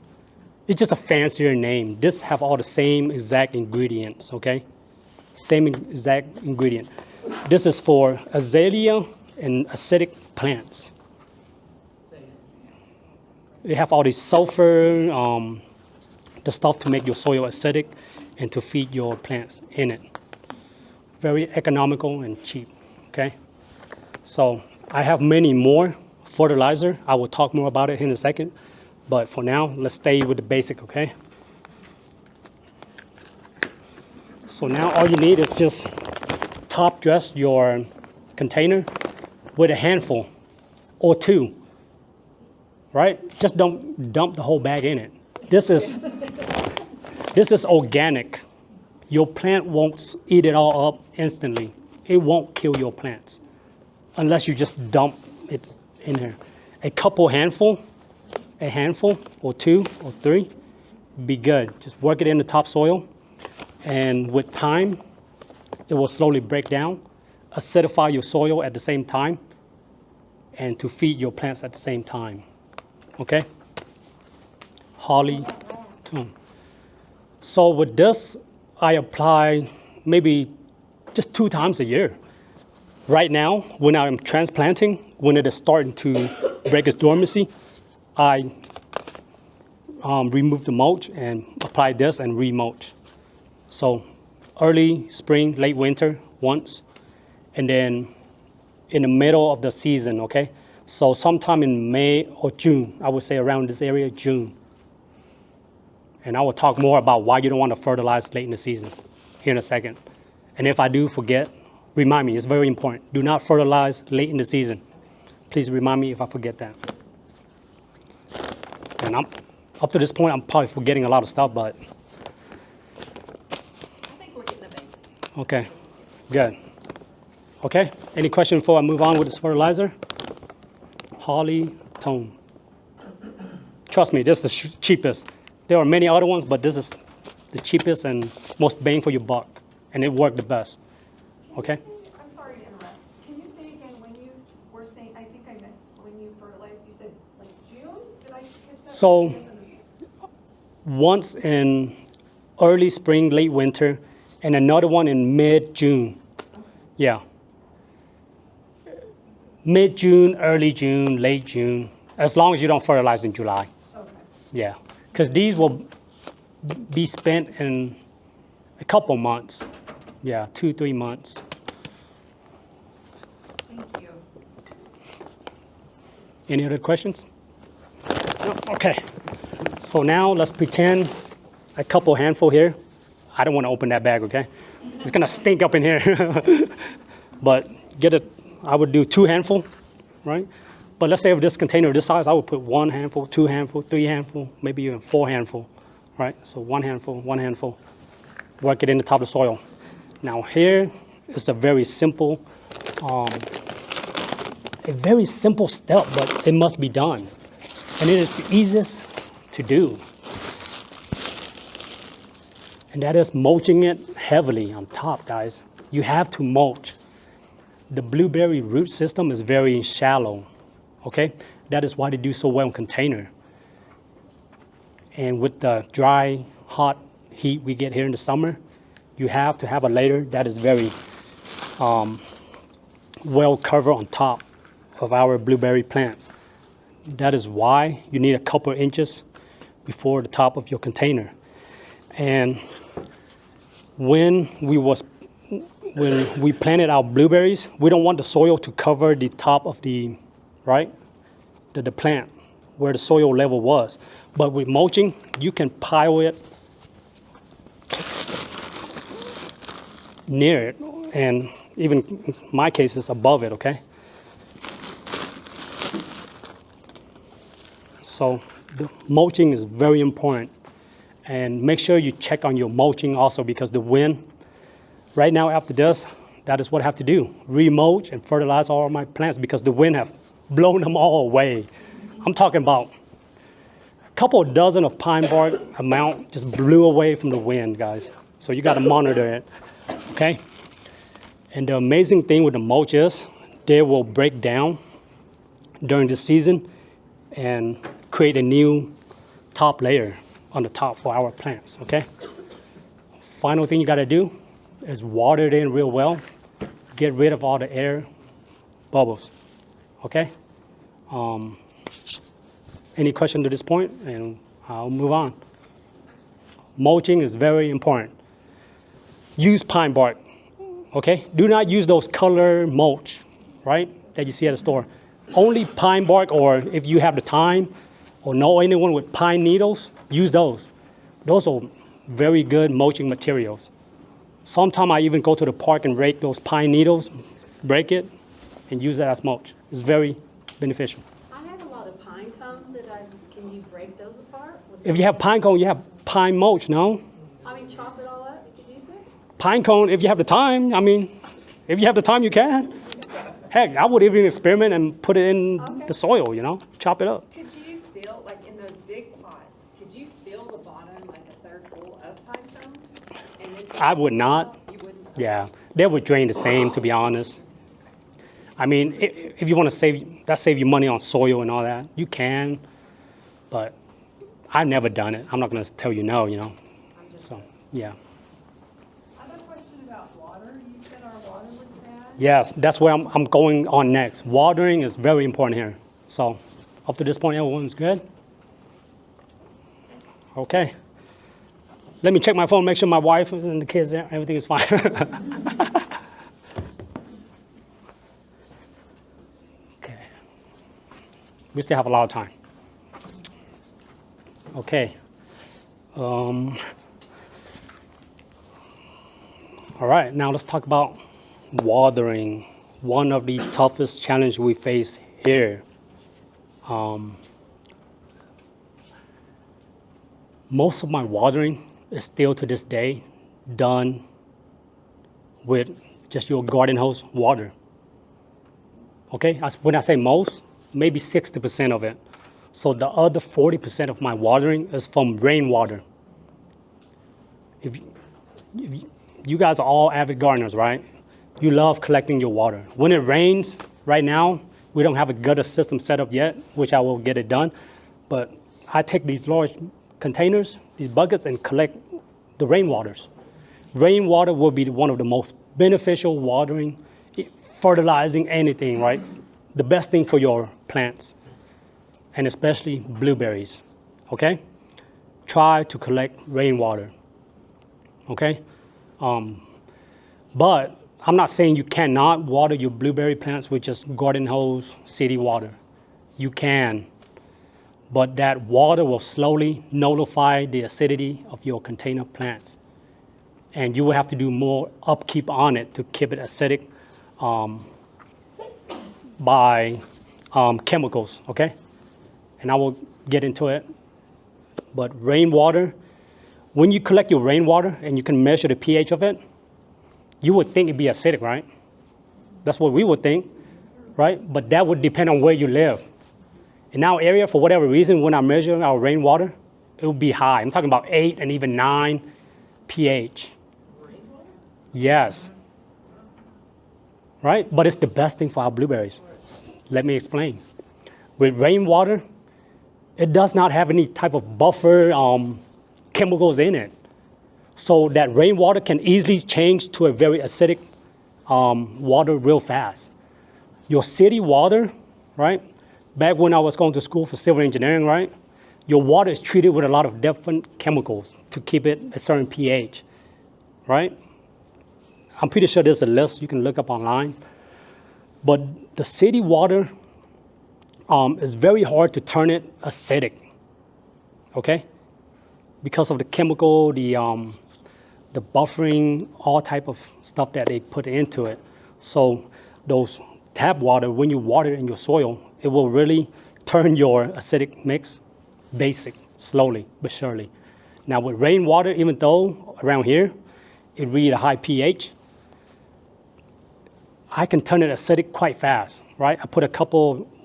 It's just a fancier name. This have all the same exact ingredients, okay? Same exact ingredient. This is for azalea and acidic plants. They have all this sulfur, the stuff to make your soil acidic and to feed your plants in it. Very economical and cheap, okay? So I have many more fertilizer. I will talk more about it in a second, but for now, let's stay with the basic, okay? So now all you need is just top dress your container with a handful or two, right? Just don't dump the whole bag in it. This is organic. Your plant won't eat it all up instantly. It won't kill your plants unless you just dump it in here. A handful or two or three, be good. Just work it in the topsoil, and with time, it will slowly break down, acidify your soil at the same time, and to feed your plants at the same time, okay? Holly. So with this, I apply maybe just 2 times a year. Right now, when I'm transplanting, when it is starting to break its dormancy, I remove the mulch and apply this and re-mulch. So early spring, late winter once, and then in the middle of the season, okay? So sometime in May or June, I would say around this area, June. And I will talk more about why you don't want to fertilize late in the season here in a second. And if I do forget, remind me, it's very important. Do not fertilize late in the season. Please remind me if I forget that. And up to this point, I'm probably forgetting a lot of stuff, but. I think we're getting the basics. Okay, good. Okay, any question before I move on with this fertilizer? Holly Tone. Trust me, this is the cheapest. There are many other ones, but this is the cheapest and most bang for your buck, and it worked the best. Okay? I'm sorry to interrupt. Can you say again when you were saying, I think I missed, when you fertilized, you said like June? Did I catch that? So once in early spring, late winter, and another one in mid-June. Yeah. Mid-June, early June, late June, as long as you don't fertilize in July. Okay. Yeah, because these will be spent in a couple months. Yeah, 2-3 months. Thank you. Any other questions? No? Okay. So now let's pretend a couple handful here. I don't want to open that bag, okay? It's gonna stink up in here. But get it. I would do 2 handful, right? But let's say if this container this size, I would put 1 handful, 2 handful, 3 handful, maybe even 4 handful, right? So 1 handful, 1 handful. Work it in the top of the soil. Now here is a very simple step, but it must be done. And it is the easiest to do. And that is mulching it heavily on top, guys. You have to mulch. The blueberry root system is very shallow, okay? That is why they do so well in container. And with the dry, hot heat we get here in the summer, you have to have a layer that is very well covered on top of our blueberry plants. That is why you need a couple of inches before the top of your container. And when we planted our blueberries, we don't want the soil to cover the top of the, right, the plant where the soil level was. But with mulching, you can pile it near it, and even in my case, it's above it, okay? So the mulching is very important. And make sure you check on your mulching also, because the wind, right now after this, that is what I have to do. Remulch and fertilize all of my plants because the wind have blown them all away. I'm talking about a couple of dozen of pine bark amount just blew away from the wind, guys. So you got to monitor it, okay? And the amazing thing with the mulch is they will break down during the season and create a new top layer on the top for our plants, okay? Final thing you gotta do is water it in real well. Get rid of all the air bubbles, okay? Any question to this point? And I'll move on. Mulching is very important. Use pine bark, okay? Do not use those color mulch, right, that you see at the store. Only pine bark, or if you have the time or know anyone with pine needles, use those. Those are very good mulching materials. Sometimes I even go to the park and rake those pine needles, break it, and use it as mulch. It's very beneficial. I have a lot of pine cones can you break those apart? If you have pine cone, you have pine mulch, no? I mean, chop it all up, you could use it? Pine cone, if you have the time, I mean, if you have the time, you can. Heck, I would even experiment and put it in the soil, you know, chop it up. Could you fill, like in those big pots, could you fill the bottom like a third full of pine cones? And then I would not. You wouldn't? Yeah, they would drain the same, to be honest. I mean, if you want to save you money on soil and all that, you can, but I've never done it. I'm not going to tell you no, you know. So, yeah. I have a question about water. You said our water was bad. Yes, that's where I'm going on next. Watering is very important here. So, up to this point, everyone's good? Okay. Let me check my phone, make sure my wife and the kids there, everything is fine. Okay. We still have a lot of time. Okay. All right, now let's talk about watering. One of the toughest challenges we face here. Most of my watering is still to this day done with just your garden hose water. Okay, when I say most, maybe 60% of it. So the other 40% of my watering is from rainwater. If you guys are all avid gardeners, right? You love collecting your water. When it rains, right now, we don't have a gutter system set up yet, which I will get it done. But I take these large containers, these buckets, and collect the rainwaters. Rainwater will be one of the most beneficial watering, fertilizing, anything, right? The best thing for your plants, and especially blueberries, okay? Try to collect rainwater, okay? But I'm not saying you cannot water your blueberry plants with just garden hose, city water. You can, but that water will slowly nullify the acidity of your container plants. And you will have to do more upkeep on it to keep it acidic by chemicals, okay? And I will get into it. But rainwater, when you collect your rainwater and you can measure the pH of it, you would think it'd be acidic, right? That's what we would think, right? But that would depend on where you live. In our area, for whatever reason, when I'm measuring our rainwater, it would be high. I'm talking about 8 and even 9 pH. Yes. Right? But it's the best thing for our blueberries. Let me explain. With rainwater, it does not have any type of buffer chemicals in it. So that rainwater can easily change to a very acidic water real fast. Your city water, right? Back when I was going to school for civil engineering, right? Your water is treated with a lot of different chemicals to keep it a certain pH, right? I'm pretty sure there's a list you can look up online. But the city water is very hard to turn it acidic, okay? Because of the chemical, the buffering, all type of stuff that they put into it. So those tap water, when you water it in your soil, it will really turn your acidic mix basic, slowly but surely. Now with rainwater, even though around here, it reads a high pH, I can turn it acidic quite fast, right? I put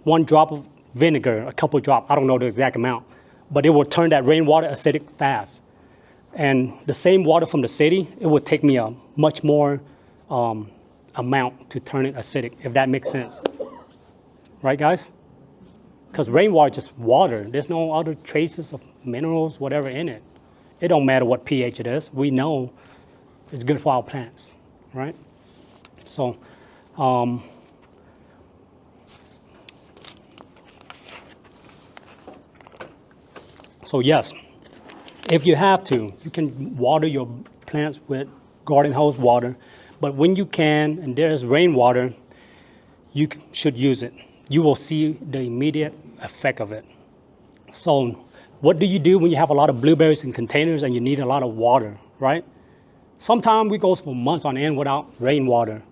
one drop of vinegar, a couple drops, I don't know the exact amount, but it will turn that rainwater acidic fast. And the same water from the city, it would take me a much more amount to turn it acidic, if that makes sense. Right, guys? because rainwater is just water. There's no other traces of minerals, whatever in it. It don't matter what pH it is. We know it's good for our plants, right? So, so yes, if you have to, you can water your plants with garden hose water, but when you can, and there is rainwater, you should use it. You will see the immediate effect of it. So what do you do when you have a lot of blueberries in containers and you need a lot of water, right? Sometimes we go for months on end without rainwater,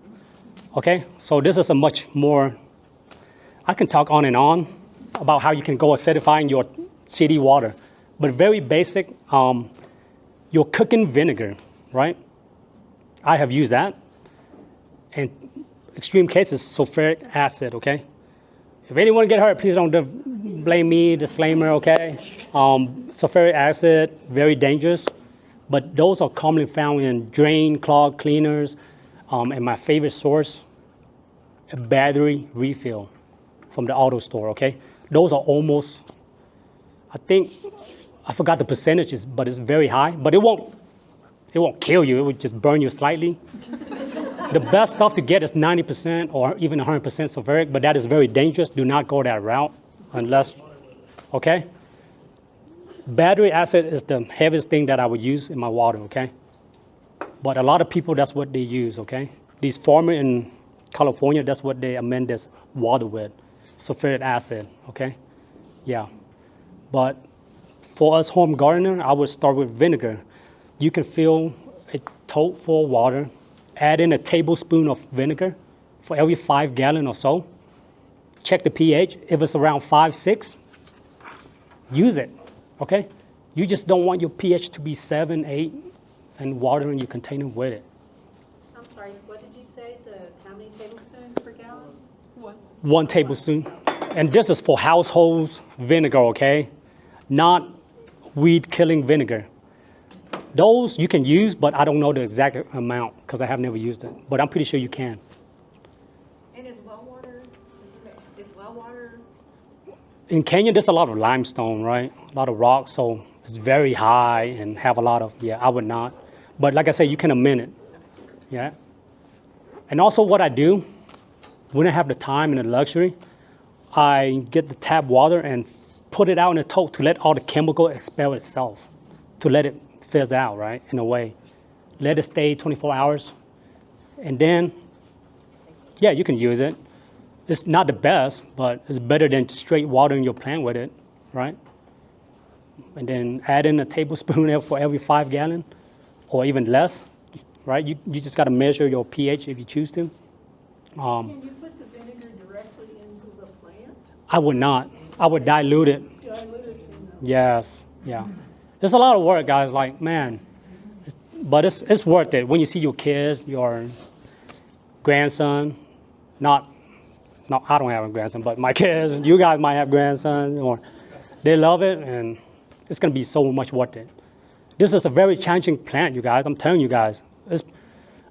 okay? So this is a much more, I can talk on and on about how you can go acidifying your city water, but very basic, your cooking vinegar, right? I have used that. And extreme cases, sulfuric acid, okay? If anyone get hurt, please don't blame me, disclaimer, okay? Sulfuric acid, very dangerous, but those are commonly found in drain clog cleaners, and my favorite source, a battery refill from the auto store, okay? Those are almost, I think, I forgot the percentages, but it's very high, but it won't kill you, it would just burn you slightly. The best stuff to get is 90% or even 100% sulfuric, but that is very dangerous. Do not go that route unless, okay? Battery acid is the heaviest thing that I would use in my water, okay? But a lot of people, that's what they use, okay? These farmers in California, that's what they amend this water with, sulfuric acid, okay? Yeah, but for us home gardener, I would start with vinegar. You can fill a tote full of water, add in a tablespoon of vinegar for every 5 gallons or so. Check the pH. If it's around 5, 6, use it, okay? You just don't want your pH to be 7, 8, and water in your container with it. I'm sorry, what did you say, how many tablespoons per gallon? What? 1 tablespoon. And this is for households vinegar, okay? Not weed-killing vinegar. Those you can use, but I don't know the exact amount because I have never used it. But I'm pretty sure you can. And is well water, In Kenya, there's a lot of limestone, right? A lot of rocks, so it's very high and have a lot of, yeah, I would not. But like I said, you can amend it, yeah? And also what I do, when I have the time and the luxury, I get the tap water and put it out in a tote to let all the chemical expel itself, to let it fizz out, right, in a way. Let it stay 24 hours, and then, yeah, you can use it. It's not the best, but it's better than straight watering your plant with it, right? And then add in a tablespoon for every 5 gallons, or even less, right? You just got to measure your pH if you choose to. Can you put the vinegar directly into the plant? I would not. I would dilute it. Dilute it in the... Yes, yeah. It's a lot of work, guys, like, man. But it's worth it when you see your kids, your grandson, I don't have a grandson, but my kids, you guys might have grandsons, or they love it, and it's gonna be so much worth it. This is a very challenging plant, you guys, I'm telling you guys.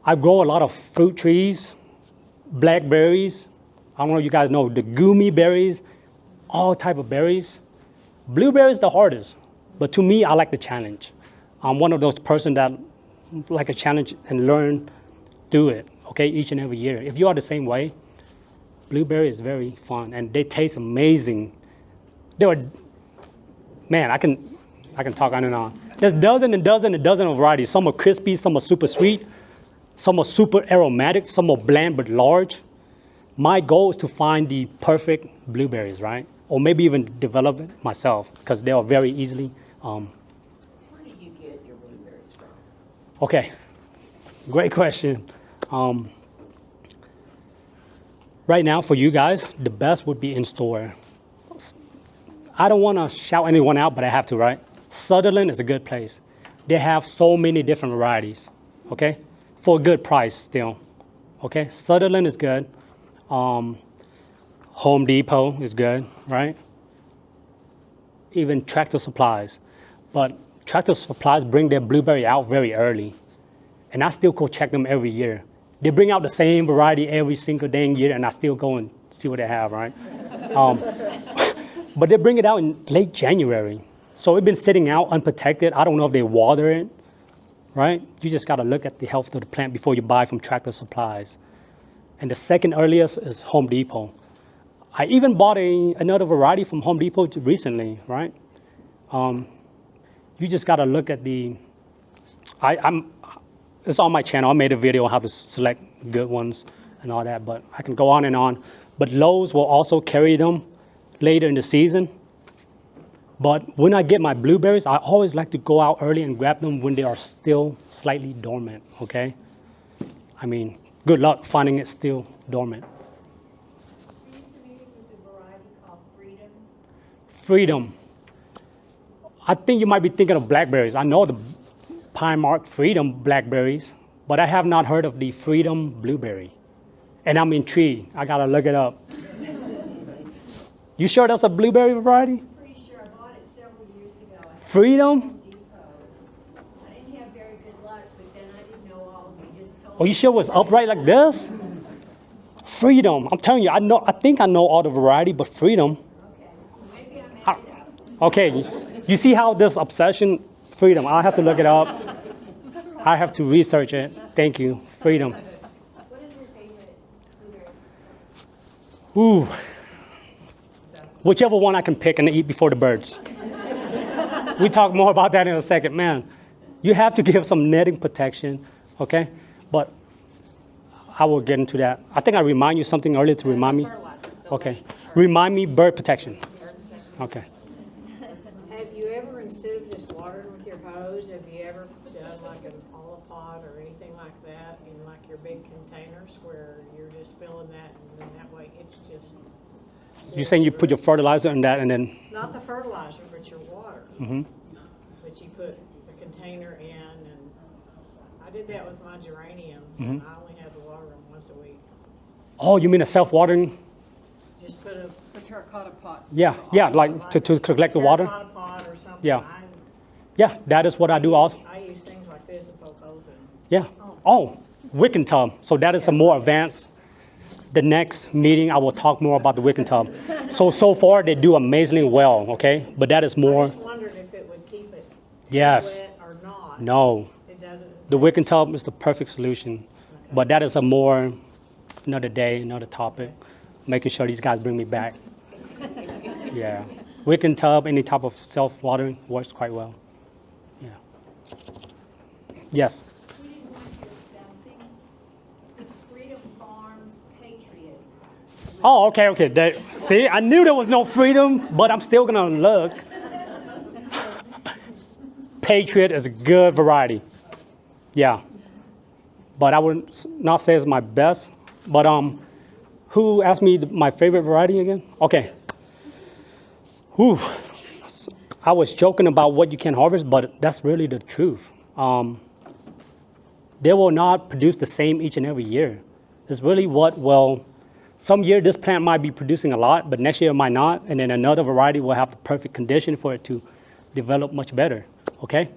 I grow a lot of fruit trees, blackberries, I don't know if you guys know, the gummy berries, all type of berries. Blueberries the hardest. But to me, I like the challenge. I'm one of those person that like a challenge and learn, do it, okay, each and every year. If you are the same way, blueberry is very fun and they taste amazing. Man, I can talk on and on. There's dozen and dozen and dozen of varieties. Some are crispy, some are super sweet, some are super aromatic, some are bland but large. My goal is to find the perfect blueberries, right? Or maybe even develop it myself because they are very easily. Where do you get your blueberries from? Okay, great question. Right now for you guys, the best would be in store. I don't want to shout anyone out, but I have to, right? Sutherland is a good place. They have so many different varieties, okay? For a good price still, okay? Sutherland is good. Home Depot is good, right? Even Tractor Supplies. But Tractor Supplies bring their blueberry out very early. And I still go check them every year. They bring out the same variety every single dang year, and I still go and see what they have, right? But they bring it out in late January. So it's been sitting out unprotected. I don't know if they water it, right? You just got to look at the health of the plant before you buy from Tractor Supplies. And the second earliest is Home Depot. I even bought another variety from Home Depot recently, right? You just got to look at it's on my channel. I made a video on how to select good ones and all that, but I can go on and on. But Lowe's will also carry them later in the season. But when I get my blueberries, I always like to go out early and grab them when they are still slightly dormant, okay? I mean, good luck finding it still dormant. Are you familiar with the variety called Freedom? Freedom. I think you might be thinking of blackberries. I know the Pine Mark Freedom blackberries, but I have not heard of the Freedom blueberry. And I'm intrigued. I gotta look it up. You sure that's a blueberry variety? Pretty sure I bought it several years ago. I Freedom? Home Depot. I didn't have very good luck, but then I didn't know all. You just told Oh, you sure it was upright like this? Freedom. I'm telling you, I think I know all the variety, but Freedom. Okay, maybe I made it up. Okay, you see how this obsession, Freedom, I'll have to look it up. I have to research it. Thank you, Freedom. What is your favorite blueberry? Ooh. Whichever one I can pick and eat before the birds. We talk more about that in a second. Man, you have to give some netting protection, okay? But I will get into that. I think I remind you something earlier to remind me. Okay. Remind me bird protection. Okay. Have you ever, instead of just watering with your hose, have you ever done like an olipod or anything like that in like your big containers where you're just filling that and then that way it's just. You're saying you put your fertilizer in that and then. Not the fertilizer, but your water. Mm-hmm. But you put the container in and I did that with my geraniums and I only had to water them once a week. Oh, you mean a self-watering? Just put a terracotta pot. Yeah, like to collect the water. terracotta pot or something. Yeah. Yeah, that is what I do also. I use things like this and poke holes in them. Yeah. Oh, wicking tub. So that is a more advanced. The next meeting, I will talk more about the wicking tub. So far, they do amazingly well, okay? But that is I more, just wondered if it would keep it yes, wet or not. no. It doesn't. The wicking tub is the perfect solution. But that is a more, another day, another topic. Making sure these guys bring me back. Yeah. Wicking tub, any type of self-watering works quite well. Yeah. Yes. We didn't want you assessing. It's Freedom Farms Patriot. Oh, okay. See, I knew there was no freedom, but I'm still gonna look. Patriot is a good variety. Yeah. But I would not say it's my best. But who asked me my favorite variety again? Okay. Whew. I was joking about what you can harvest, but that's really the truth. They will not produce the same each and every year. It's really some year this plant might be producing a lot, but next year it might not, and then another variety will have the perfect condition for it to develop much better, okay?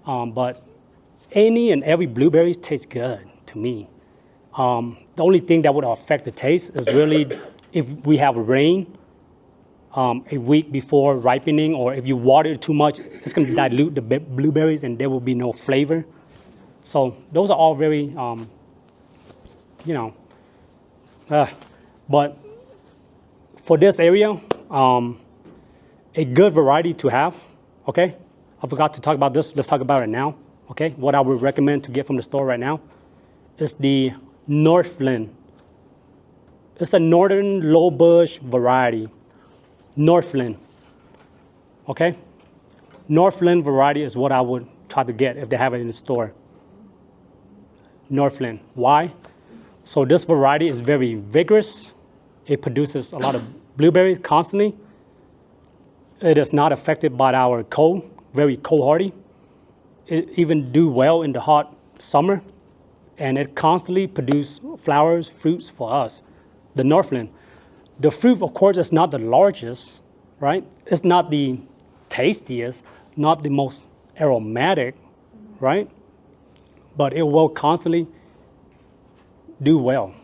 But any and every blueberry tastes good to me. The only thing that would affect the taste is really if we have rain a week before ripening, or if you water it too much, it's going to dilute the blueberries and there will be no flavor. So those are all very, but for this area, a good variety to have, okay? I forgot to talk about this. Let's talk about it now, okay? What I would recommend to get from the store right now is the Northland. It's a northern low bush variety. Northland, okay? Northland variety is what I would try to get if they have it in the store. Northland, why? So this variety is very vigorous. It produces a lot of blueberries constantly. It is not affected by our cold, very cold hardy. It even do well in the hot summer, and it constantly produces flowers, fruits for us. The Northland. The fruit, of course, is not the largest, right? It's not the tastiest, not the most aromatic, right? But it will constantly do well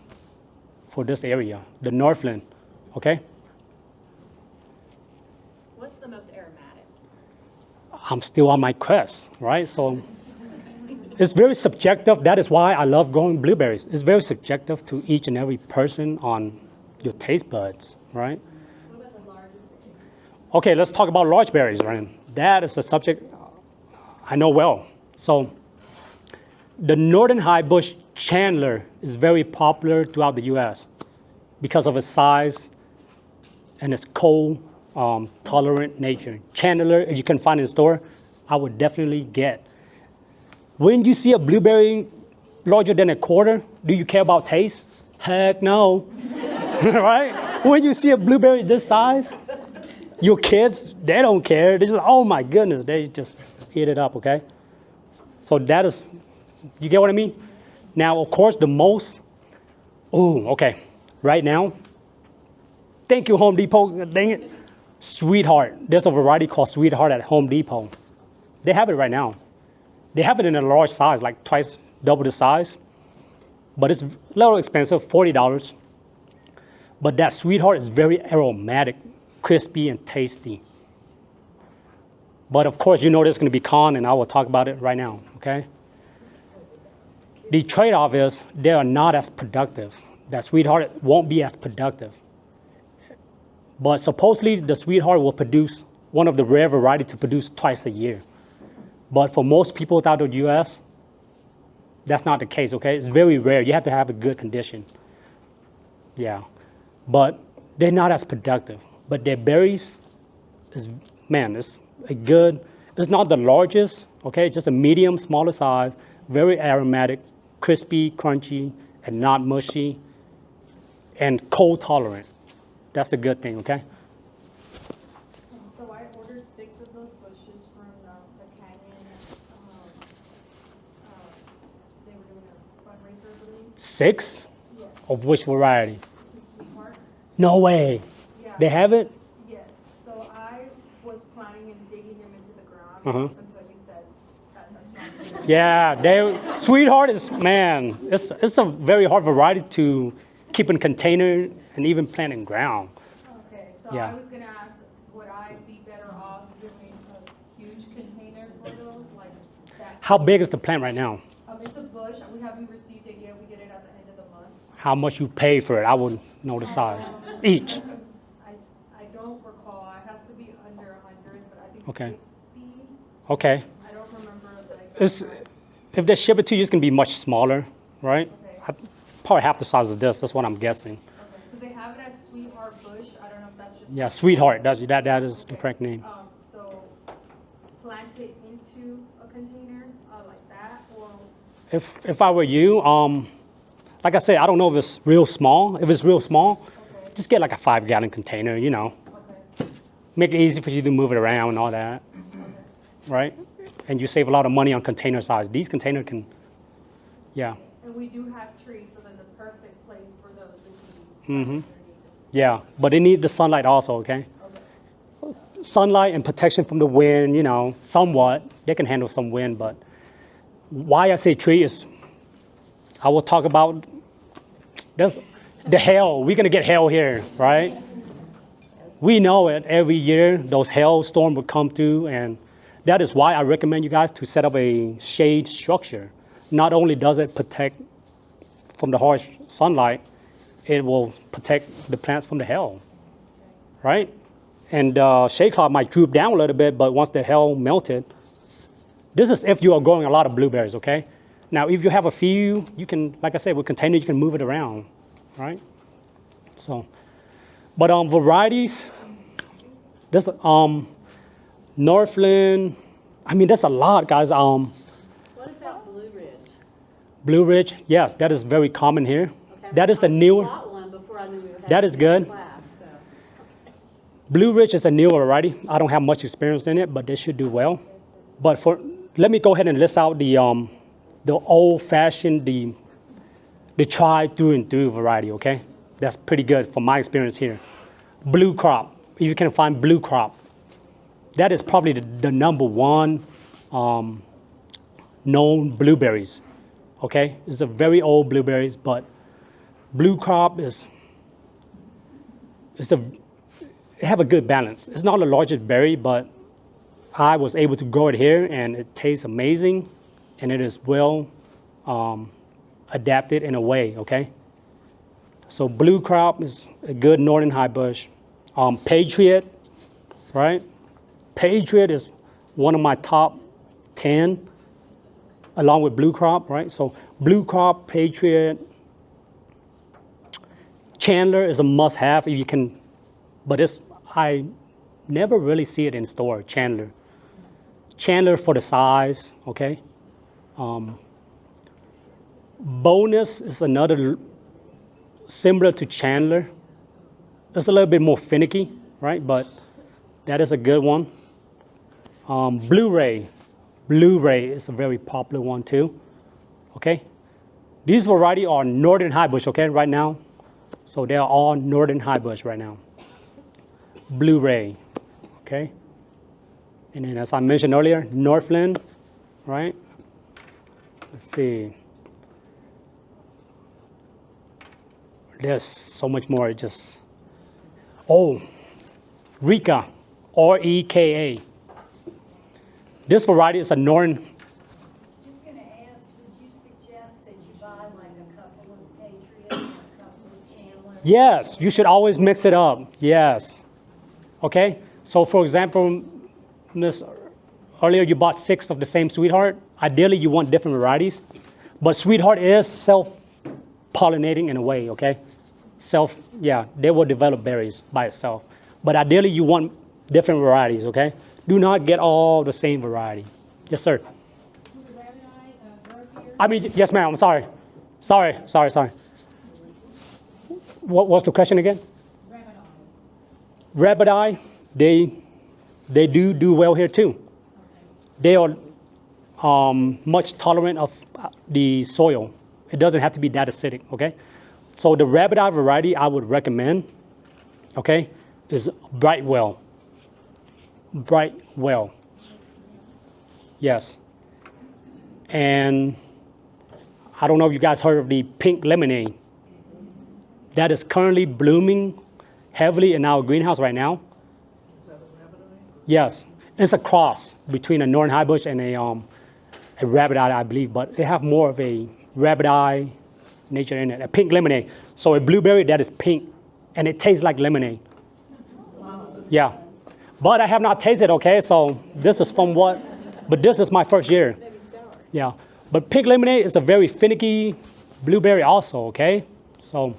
for this area, the Northland, okay? I'm still on my quest, right? So it's very subjective. That is why I love growing blueberries. It's very subjective to each and every person on your taste buds, right? What about the largest berries? Okay, let's talk about large berries, right? That is a subject I know well. So the northern high bush chandler is very popular throughout the U.S. because of its size and its cold tolerant nature. Chandler, if you can find in the store, I would definitely get. When you see a blueberry larger than a quarter, do you care about taste? Heck no, right? When you see a blueberry this size, your kids, they don't care. They just, oh my goodness, they just eat it up, okay? So that is, you get what I mean? Now, of course, the most, okay, right now, thank you, Home Depot, dang it. Sweetheart, there's a variety called Sweetheart at Home Depot. They have it right now. They have it in a large size, like twice, double the size. But it's a little expensive, $40. But that Sweetheart is very aromatic, crispy, and tasty. But of course, you know there's gonna be con, and I will talk about it right now, okay? The trade-off is they are not as productive. That Sweetheart won't be as productive. But supposedly the Sweetheart will produce one of the rare variety to produce twice a year. But for most people throughout the US, that's not the case, okay? It's very rare. You have to have a good condition. Yeah. But they're not as productive. But their berries is, man, it's a good, it's not the largest, okay? It's just a medium, smaller size, very aromatic, crispy, crunchy, and not mushy, and cold tolerant. That's a good thing, okay? So I ordered 6 of those bushes from the Canyon. They were doing a fundraiser, I believe. 6? Yes. Of which variety? This is Sweetheart. No way. Yeah. They have it? Yes. So I was planning on digging them into the ground until you said that's not good. Yeah, Sweetheart is, man, it's a very hard variety to keep in container and even plant in ground. Okay, so Yeah. I was gonna ask, would I be better off doing a huge container for those, like that? How big is the plant right now? It's a bush, we haven't received it yet, we get it at the end of the month. How much you pay for it? I wouldn't know the size. Each. I don't recall, it has to be under 100, but I think Okay. 60, Okay. I don't remember the exact It's, size. if they ship it to you, it's gonna be much smaller, right? Okay. Probably half the size of this. That's what I'm guessing. Okay, because they have it as Sweetheart Bush, I don't know if that's just. Yeah, Sweetheart. That is the Okay. correct name. So plant it into a container like that, or? If I were you, like I said, I don't know if it's real small. If it's real small, Okay, just get like a 5-gallon container, you know. okay, Make it easy for you to move it around and all that, right? And you save a lot of money on container size. These containers can, yeah. and we do have trees, so then the perfect place for those would be. Mm-hmm. Yeah, but they need the sunlight also, okay? Okay. Sunlight and protection from the wind, you know, somewhat. They can handle some wind, but why I say tree is, I will talk about this, the hail. We're gonna get hail here, right? We know it every year, those hailstorms will come through, and that is why I recommend you guys to set up a shade structure. Not only does it protect from the harsh sunlight, it will protect the plants from the hail, right? And shade cloth might droop down a little bit, but once the hail melted, this is if you are growing a lot of blueberries, okay? Now, if you have a few, you can, like I said, with container, you can move it around, right? So, but varieties, this Northland, I mean, there's a lot, guys. What about Blue Ridge? Blue Ridge, yes, that is very common here. Okay, That is the I just newer. bought one before I knew we were That is having good. class, so. Blue Ridge is a newer variety. I don't have much experience in it, but they should do well. But let me go ahead and list out the old-fashioned, the tried through and through variety, okay? That's pretty good from my experience here. Blue crop, if you can find blue crop, that is probably the number one known blueberries, okay? It's a very old blueberries, but blue crop it have a good balance. It's not the largest berry, but I was able to grow it here, and it tastes amazing, and it is well adapted in a way, okay? So blue crop is a good northern high bush. Patriot, right? Patriot is one of my top 10, along with blue crop, right? So blue crop, Patriot, Chandler is a must-have if you can, but I never really see it in store, Chandler. Chandler for the size, okay? Bonus is another similar to Chandler. It's a little bit more finicky, right? But that is a good one. Blu-ray is a very popular one too, okay? These variety are northern high bush, okay, right now. So they are all northern high bush right now. Blu-ray, okay? And then as I mentioned earlier, Northland, right? Let's see. There's so much more, Reka, R-E-K-A. This variety is a northern. Just gonna ask, would you suggest that you buy like a couple of Patriots and a couple of Chandlers? Yes, you should always mix it up, yes. Okay, so for example, earlier you bought 6 of the same Sweetheart. Ideally, you want different varieties, but Sweetheart is self-pollinating in a way, okay? They will develop berries by itself. But ideally, you want different varieties, okay? Do not get all the same variety. Yes, sir. Yes, ma'am, I'm sorry. Sorry. What was the question again? Rabbit eye, they do well here too. They are much tolerant of the soil. It doesn't have to be that acidic, okay? So the rabbit eye variety I would recommend, okay, is Brightwell. Yes. And I don't know if you guys heard of the pink lemonade. That is currently blooming heavily in our greenhouse right now. Is that a rabbit eye? Yes. It's a cross between a northern high bush and a rabbit eye, I believe, but they have more of a rabbit eye nature in it. A pink lemonade. So a blueberry that is pink, and it tastes like lemonade. Yeah. But I have not tasted, okay? So this is but this is my first year. Yeah. But pink lemonade is a very finicky blueberry also, okay? So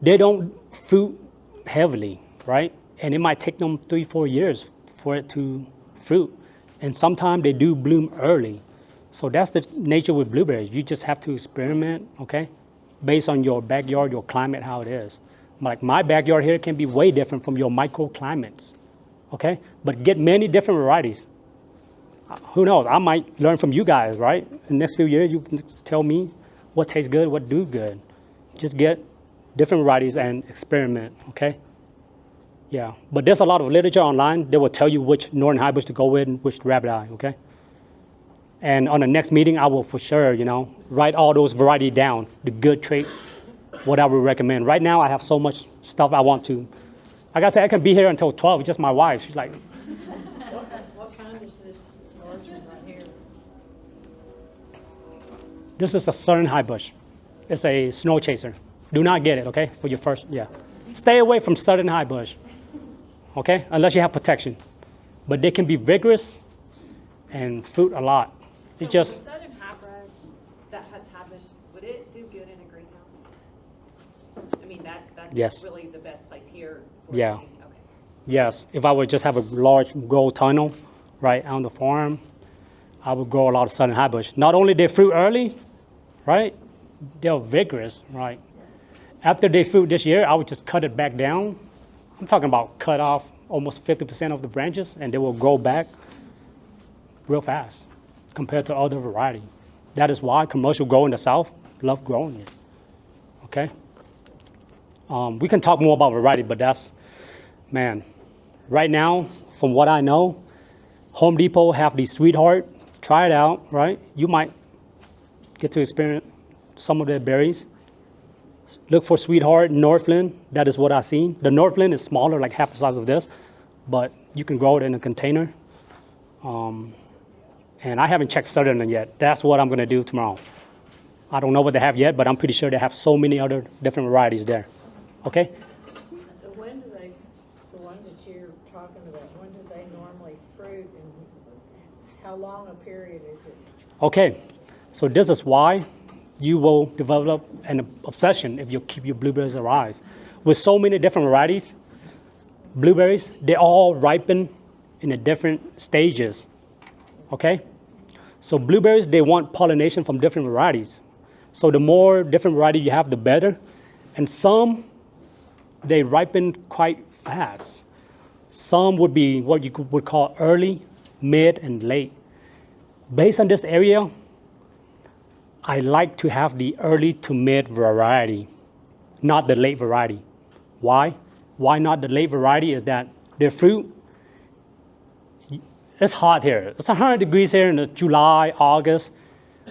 they don't fruit heavily, right? And it might take them 3-4 years for it to fruit. And sometimes they do bloom early. So that's the nature with blueberries. You just have to experiment, okay? Based on your backyard, your climate, how it is. Like my backyard here can be way different from your microclimates, okay? But get many different varieties. Who knows? I might learn from you guys, right? In the next few years, you can tell me what tastes good, what do good. Just get different varieties and experiment, okay? Yeah, but there's a lot of literature online that will tell you which northern high bush to go with and which rabbit eye, okay? And on the next meeting, I will for sure, write all those varieties down, the good traits, what I would recommend. Right now, I have so much stuff I want to. Like I said, I can be here until 12. It's just my wife. She's like, What kind is this large one right here? this is a southern high bush. It's a snow chaser. Do not get it, okay, for your first, Stay away from southern high bush, okay, unless you have protection. But they can be vigorous and fruit a lot. So It just, would the southern hybrid, that high bush, would it do good in a greenhouse? I mean, that's Yes. really the best place here. For Yeah. it. Okay. yes, if I would just have a large grow tunnel right on the farm, I would grow a lot of southern high bush. Not only they fruit early, right, they're vigorous, right. After they fruit this year, I would just cut it back down. I'm talking about cut off almost 50% of the branches, and they will grow back real fast compared to other variety. That is why commercial grow in the South love growing it, okay? We can talk more about variety, but right now, from what I know, Home Depot have the Sweetheart. Try it out, right? You might get to experience some of their berries. Look for Sweetheart, Northland. That is what I've seen. The Northland is smaller, like half the size of this, but you can grow it in a container. And I haven't checked Southern yet. That's what I'm gonna do tomorrow. I don't know what they have yet, but I'm pretty sure they have so many other different varieties there. Okay? So when do they, the ones that you're talking about, when do they normally fruit and how long a period is it? Okay, so this is why you will develop an obsession if you keep your blueberries alive. With so many different varieties, blueberries, they all ripen in the different stages, okay? So blueberries, they want pollination from different varieties. So the more different variety you have, the better. And some, they ripen quite fast. Some would be what you would call early, mid, and late. Based on this area, I like to have the early to mid variety, not the late variety. Why? Why not the late variety is that their fruit, it's hot here. It's 100 degrees here in July, August.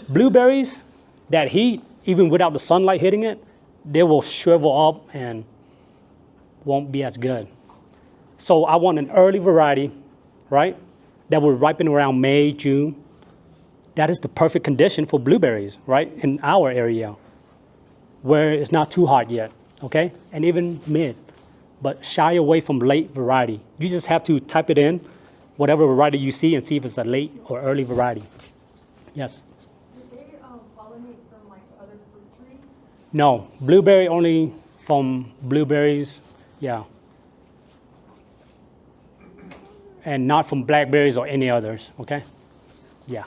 Blueberries, that heat, even without the sunlight hitting it, they will shrivel up and won't be as good. So I want an early variety, right? That will ripen around May, June. That is the perfect condition for blueberries, right? In our area, where it's not too hot yet, okay? And even mid, but shy away from late variety. You just have to type it in, whatever variety you see, and see if it's a late or early variety. Yes? Do they pollinate from like other fruit trees? No, blueberry only from blueberries, yeah. And not from blackberries or any others, okay? Yeah,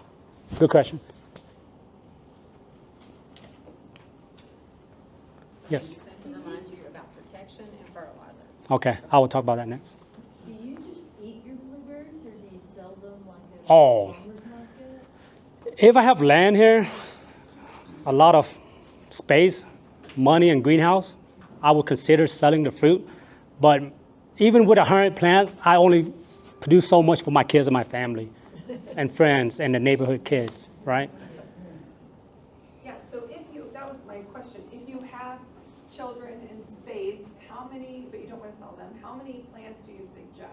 good question. Yes, You said to remind you about protection and fertilizer. okay, I will talk about that next. Do you just eat your blueberries or do you sell them like at a Oh. farmer's market? If I have land here, a lot of space, money, and greenhouse, I would consider selling the fruit. But even with 100 plants, I only produce so much for my kids and my family and friends and the neighborhood kids, right? Yeah, so if you, that was my question, if you have children in space, how many, but you don't want to sell them, how many plants do you suggest?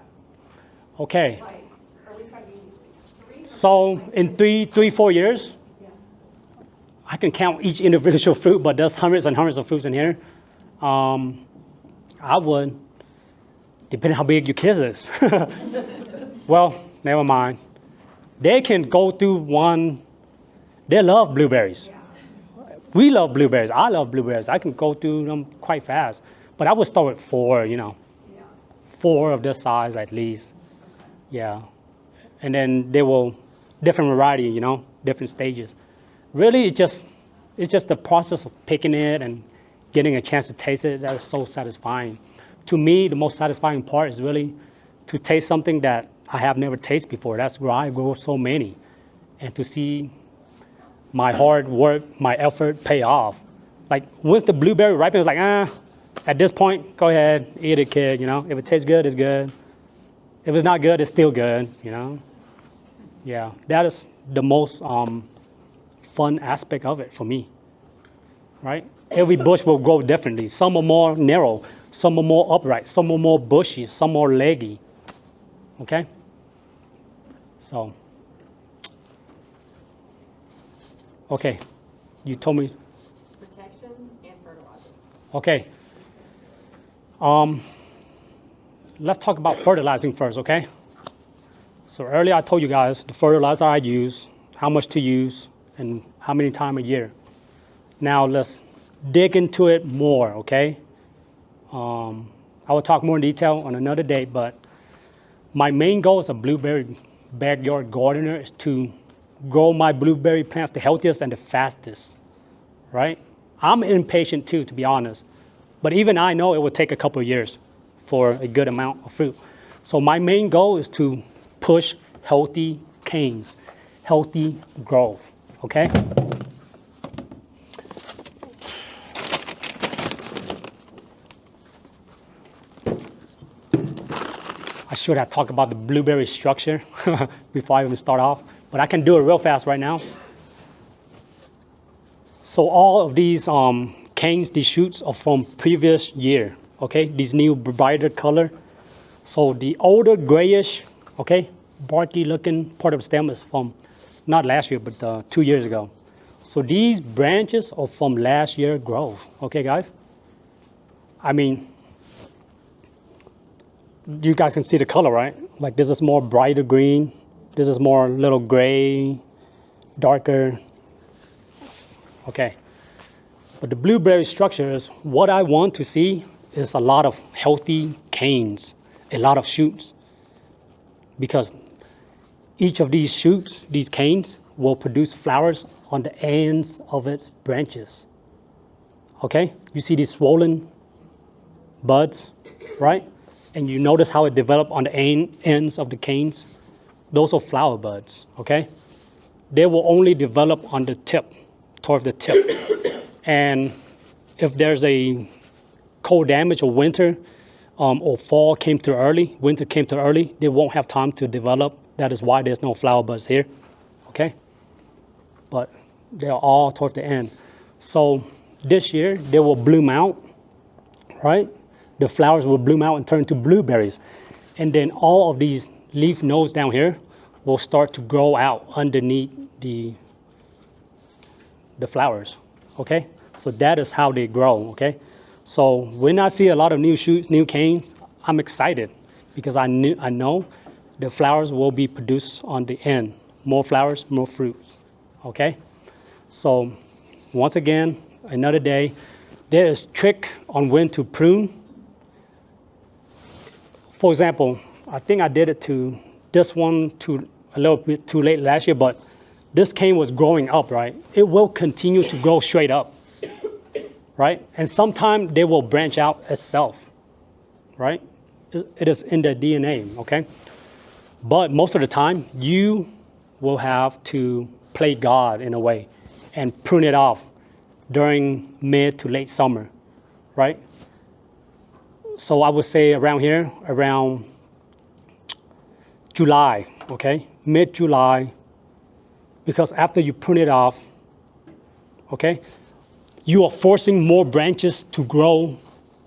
Okay, Like, are we talking 3? so in 4 years, Yeah. I can count each individual fruit, but there's hundreds and hundreds of fruits in here. I would, depending how big your kids is. Well, never mind. They can go through one, they love blueberries. We love blueberries. I love blueberries. I can go through them quite fast. But I would start with 4, you know, 4 of this size at least. Yeah. And then they will, different variety, you know, different stages. Really, it's just the process of picking it and getting a chance to taste it that is so satisfying. To me, the most satisfying part is really to taste something that I have never tasted before. That's where I grow so many. And to see my hard work, my effort pay off. Like once the blueberry ripens, like, at this point, go ahead, eat it, kid, you know. If it tastes good, it's good. If it's not good, it's still good, you know. Yeah, that is the most fun aspect of it for me, right? Every bush will grow differently. Some are more narrow, some are more upright, some are more bushy, some more leggy, okay? So, okay, you told me, Protection and fertilizer. okay. Let's talk about fertilizing first, okay? So earlier I told you guys the fertilizer I use, how much to use, and how many times a year. Now let's dig into it more, okay? I will talk more in detail on another day, but my main goal as a blueberry backyard gardener is to grow my blueberry plants the healthiest and the fastest, right? I'm impatient too, to be honest, but even I know it will take a couple of years for a good amount of fruit. So my main goal is to push healthy canes, healthy growth, okay? I should have talked about the blueberry structure before I even start off, but I can do it real fast right now. So all of these canes, these shoots are from previous year, okay? These new brighter color. So the older grayish, okay, barky looking part of the stem is from not last year, but 2 years ago. So these branches are from last year growth. Okay, guys? I mean, you guys can see the color, right? Like this is more brighter green. This is more little gray, darker. Okay. But the blueberry structure is what I want to see is a lot of healthy canes, a lot of shoots. Because each of these shoots, these canes, will produce flowers on the ends of its branches. Okay? You see these swollen buds, right? And you notice how it developed on the ends of the canes. Those are flower buds, okay? They will only develop on the tip, toward the tip. And if there's a cold damage or winter, or fall came too early, winter came too early, they won't have time to develop. That is why there's no flower buds here, okay? But they're all toward the end. So this year, they will bloom out, right? The flowers will bloom out and turn to blueberries. And then all of these leaf nodes down here will start to grow out underneath the flowers, okay? So that is how they grow, okay? So when I see a lot of new shoots, new canes, I'm excited because I know the flowers will be produced on the end. More flowers, more fruits, okay? So once again, another day. There is trick on when to prune. For example, I think I did it to this one a little bit too late last year, but this cane was growing up, right? It will continue to grow straight up, right? And sometimes they will branch out itself, right? It is in the DNA, okay? But most of the time, you will have to play God in a way and prune it off during mid to late summer, right? So I would say around here, around July, okay? Mid-July, because after you prune it off, okay, you are forcing more branches to grow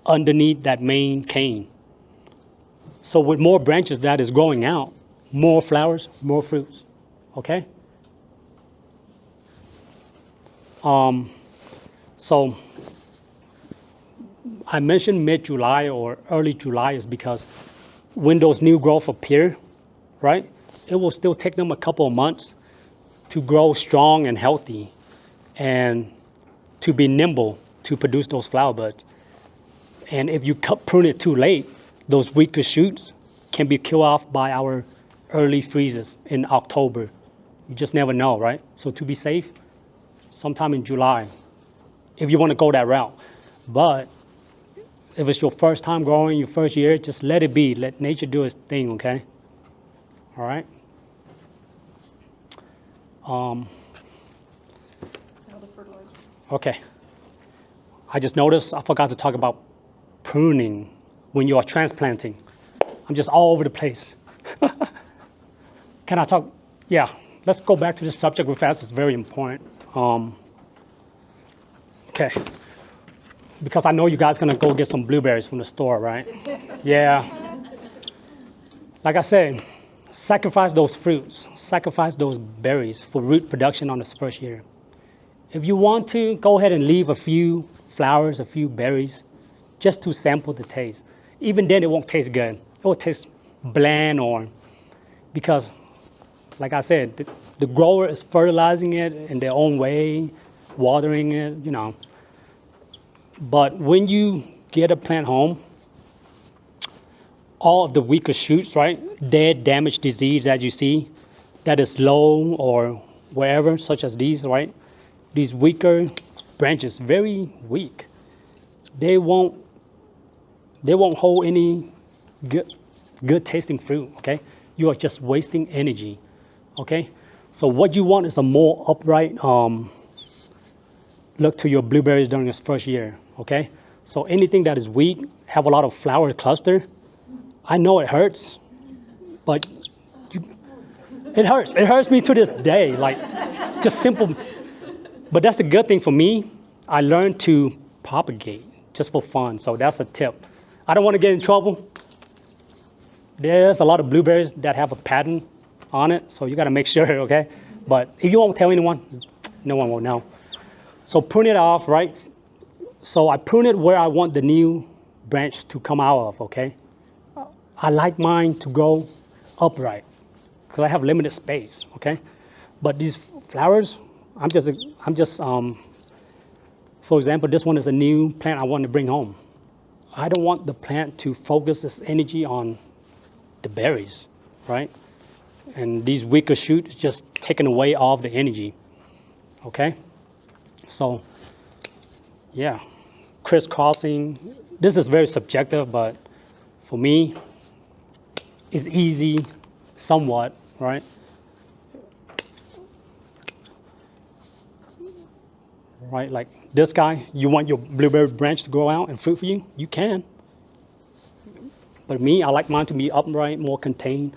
underneath that main cane. So with more branches that is growing out, more flowers, more fruits, okay? So I mentioned mid-July or early July is because when those new growth appear, right, it will still take them a couple of months to grow strong and healthy and to be nimble to produce those flower buds. And if you prune it too late, those weaker shoots can be killed off by our early freezes in October. You just never know, right? So to be safe, sometime in July, if you want to go that route. But if it's your first time growing, your first year, just let it be. Let nature do its thing, okay? All right? Now the fertilizer. Okay. I just noticed I forgot to talk about pruning when you are transplanting. I'm just all over the place. Can I talk? Yeah, let's go back to this subject real fast. It's very important. Okay. Because I know you guys gonna go get some blueberries from the store, right? Yeah. Like I said, sacrifice those fruits, sacrifice those berries for root production on this first year. If you want to, go ahead and leave a few flowers, a few berries, just to sample the taste. Even then, it won't taste good. It will taste bland or, because, like I said, the grower is fertilizing it in their own way, watering it, you know. But when you get a plant home, all of the weaker shoots, right, dead, damaged, disease that you see, that is low or wherever, such as these, right, these weaker branches, very weak. They won't hold any good tasting fruit, okay? You are just wasting energy, okay? So what you want is a more upright look to your blueberries during this first year, okay? So anything that is weak, have a lot of flower cluster, I know it hurts, but it hurts. It hurts me to this day, like just simple. But that's the good thing for me. I learned to propagate just for fun, so that's a tip. I don't want to get in trouble. There's a lot of blueberries that have a pattern on it, so you got to make sure, okay? But if you won't tell anyone, no one will know. So prune it off, right? So I prune it where I want the new branch to come out of, okay? I like mine to grow upright because I have limited space, okay? But these flowers, I'm just, for example, this one is a new plant I want to bring home. I don't want the plant to focus its energy on the berries, right? And these weaker shoots just taking away all of the energy, okay? So, yeah, crisscrossing. This is very subjective, but for me, it's easy somewhat, right? Right, like this guy, you want your blueberry branch to grow out and fruit for you? You can. But me, I like mine to be upright, more contained.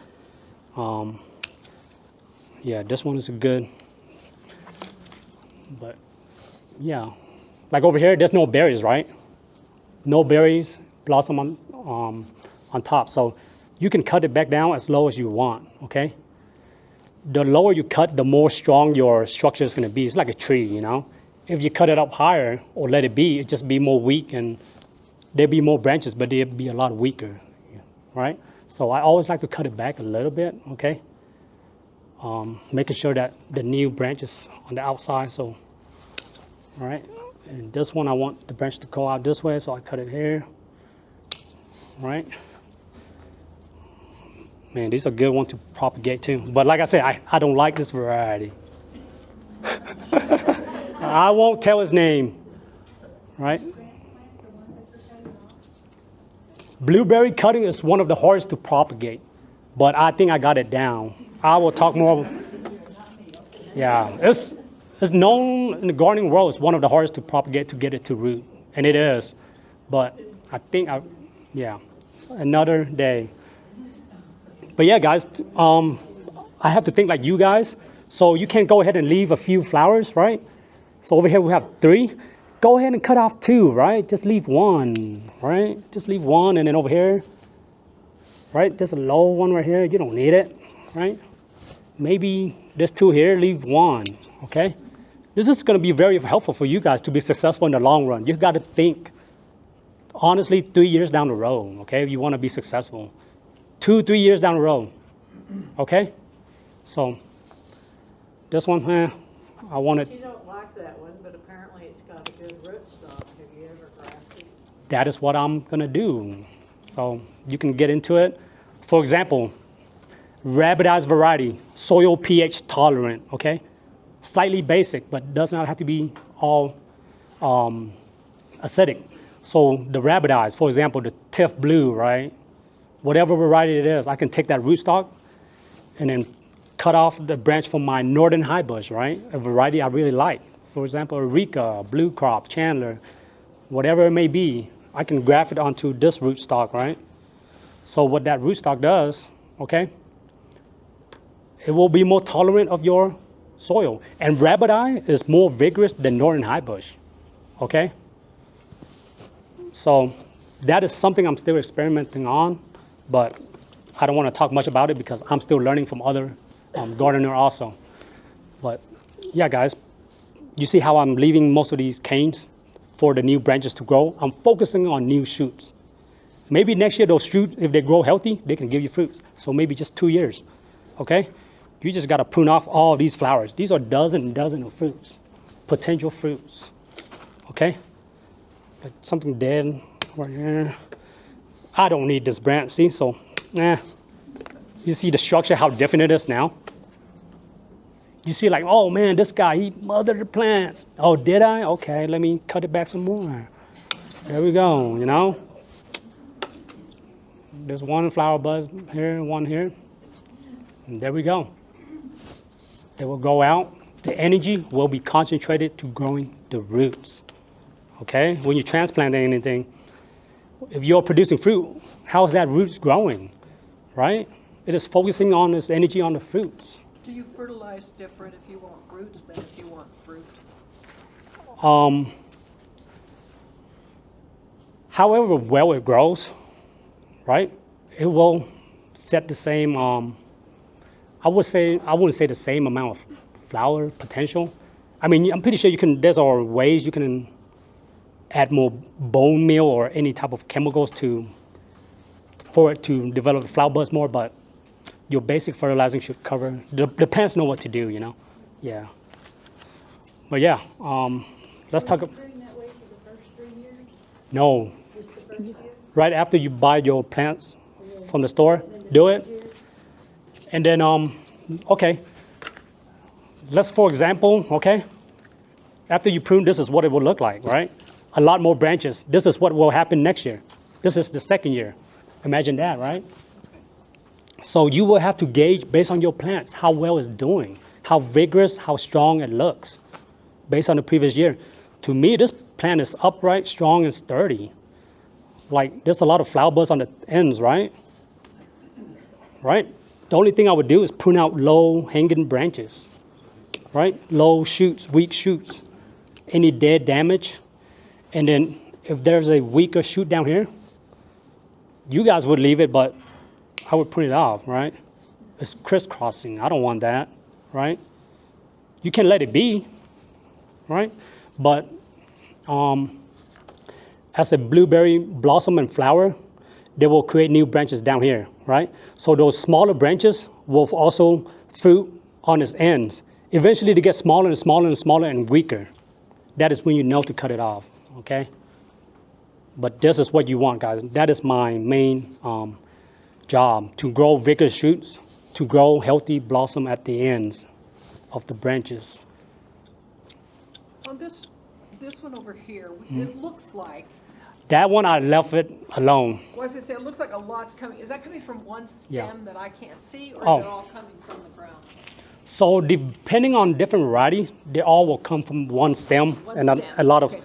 Yeah, this one is good. But yeah, like over here, there's no berries, right? No berries, blossom on top. So you can cut it back down as low as you want, okay? The lower you cut, the more strong your structure is gonna be. It's like a tree, you know? If you cut it up higher or let it be, it just be more weak and there'd be more branches, but they'd be a lot weaker, right? So I always like to cut it back a little bit, okay? Making sure that the new branch is on the outside, so, all right? And this one, I want the branch to go out this way, so I cut it here, right? Man, these are good ones to propagate too. But like I said, I don't like this variety. I won't tell his name, right? Blueberry cutting is one of the hardest to propagate, but I think I got it down. I will talk more. Yeah, it's known in the gardening world as one of the hardest to propagate to get it to root, and it is. But I think yeah, another day. But yeah, guys, I have to think like you guys. So you can go ahead and leave a few flowers, right? So over here we have 3. Go ahead and cut off 2, right? Just leave 1, right? Just leave 1, and then over here, right? There's a low one right here. You don't need it, right? Maybe there's 2 here. Leave 1, okay? This is going to be very helpful for you guys to be successful in the long run. You've got to think, honestly, 3 years down the road, okay? If you want to be successful. 2-3 years down the road, okay? So this one, I wanted. You don't like that one, but apparently it's got a good rootstock. Have you ever grafted? That is what I'm gonna do. So you can get into it. For example, rabbitized variety, soil pH tolerant, okay? Slightly basic, but does not have to be all acidic. So the rabbitized, for example, the Tiff Blue, right? Whatever variety it is, I can take that rootstock and then cut off the branch from my northern high bush, right? A variety I really like. For example, Eureka, Blue Crop, Chandler, whatever it may be, I can graft it onto this rootstock, right? So what that rootstock does, okay, it will be more tolerant of your soil. And rabbit eye is more vigorous than northern high bush, okay? So that is something I'm still experimenting on, but I don't want to talk much about it because I'm still learning from other gardener also. But yeah, guys, you see how I'm leaving most of these canes for the new branches to grow? I'm focusing on new shoots. Maybe next year those shoots, if they grow healthy, they can give you fruits. So maybe just 2 years, okay? You just got to prune off all these flowers. These are dozen of fruits, potential fruits, okay? Like something dead right here. I don't need this branch, see? So, you see the structure, how different it is now? You see like, oh man, this guy, he mothered the plants. Oh, did I? Okay, let me cut it back some more. There we go, you know? There's one flower bud here and one here. And there we go. They will go out. The energy will be concentrated to growing the roots, okay? When you transplant anything, if you're producing fruit, how's that roots growing, right? It is focusing on its energy on the fruits. Do you fertilize different if you want roots than if you want fruit? However well it grows, right? It will set the same I wouldn't say the same amount of flower potential. I mean, I'm pretty sure there's are ways you can add more bone meal or any type of chemicals for it to develop the flower buds more, but your basic fertilizing should cover, the plants know what to do, you know? Yeah. But yeah, let's talk. Prune that way for the first 3 years? No, Just the first year? right after you buy your plants from the store, do it. And then, okay, for example, okay, after you prune, this is what it will look like, right? A lot more branches. This is what will happen next year. This is the second year. Imagine that, right? So you will have to gauge based on your plants how well it's doing, how vigorous, how strong it looks based on the previous year. To me, this plant is upright, strong, and sturdy. Like, there's a lot of flower buds on the ends, right? Right? The only thing I would do is prune out low hanging branches, right? Low shoots, weak shoots, any dead damage. And then if there's a weaker shoot down here, you guys would leave it, but I would prune it off, right? It's crisscrossing. I don't want that, right? You can let it be, right? But as a blueberry blossom and flower, they will create new branches down here, right? So those smaller branches will also fruit on its ends. Eventually they get smaller and smaller and smaller and weaker. That is when you know to cut it off, okay? But this is what you want, guys. That is my main job, to grow vigorous shoots, to grow healthy blossom at the ends of the branches. On this one over here, it looks like, That one, I left it alone. well, I was gonna say, it looks like a lot's coming, is that coming from one stem Yeah. that I can't see, or Oh. is it all coming from the ground? So depending on different variety, they all will come from one stem One and stem, a lot of, okay.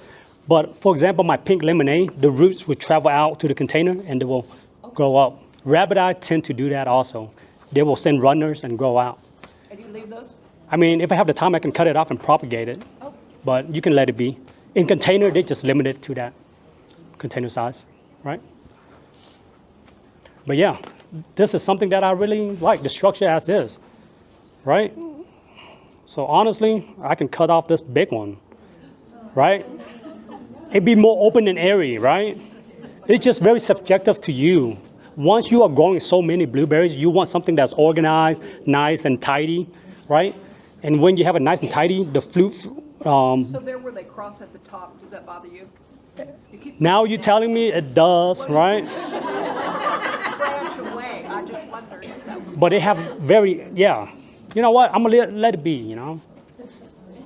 but for example, my pink lemonade, the roots will travel out to the container and they will grow up. Rabbit eye tend to do that also. They will send runners and grow out. And you leave those? I mean, if I have the time, I can cut it off and propagate it, Oh, but you can let it be. In container, they just limit it to that container size, right? But yeah, this is something that I really like, the structure as is, right? So honestly, I can cut off this big one, right? It'd be more open and airy, right? It's just very subjective to you. Once you are growing so many blueberries, you want something that's organized, nice and tidy, right? And when you have it nice and tidy, the fruit, so there where they cross at the top, does that bother you? You keep now you're telling me it does, right? branch away, I just wondered if that was. But they have very, yeah. You know what? I'm gonna let it be, you know?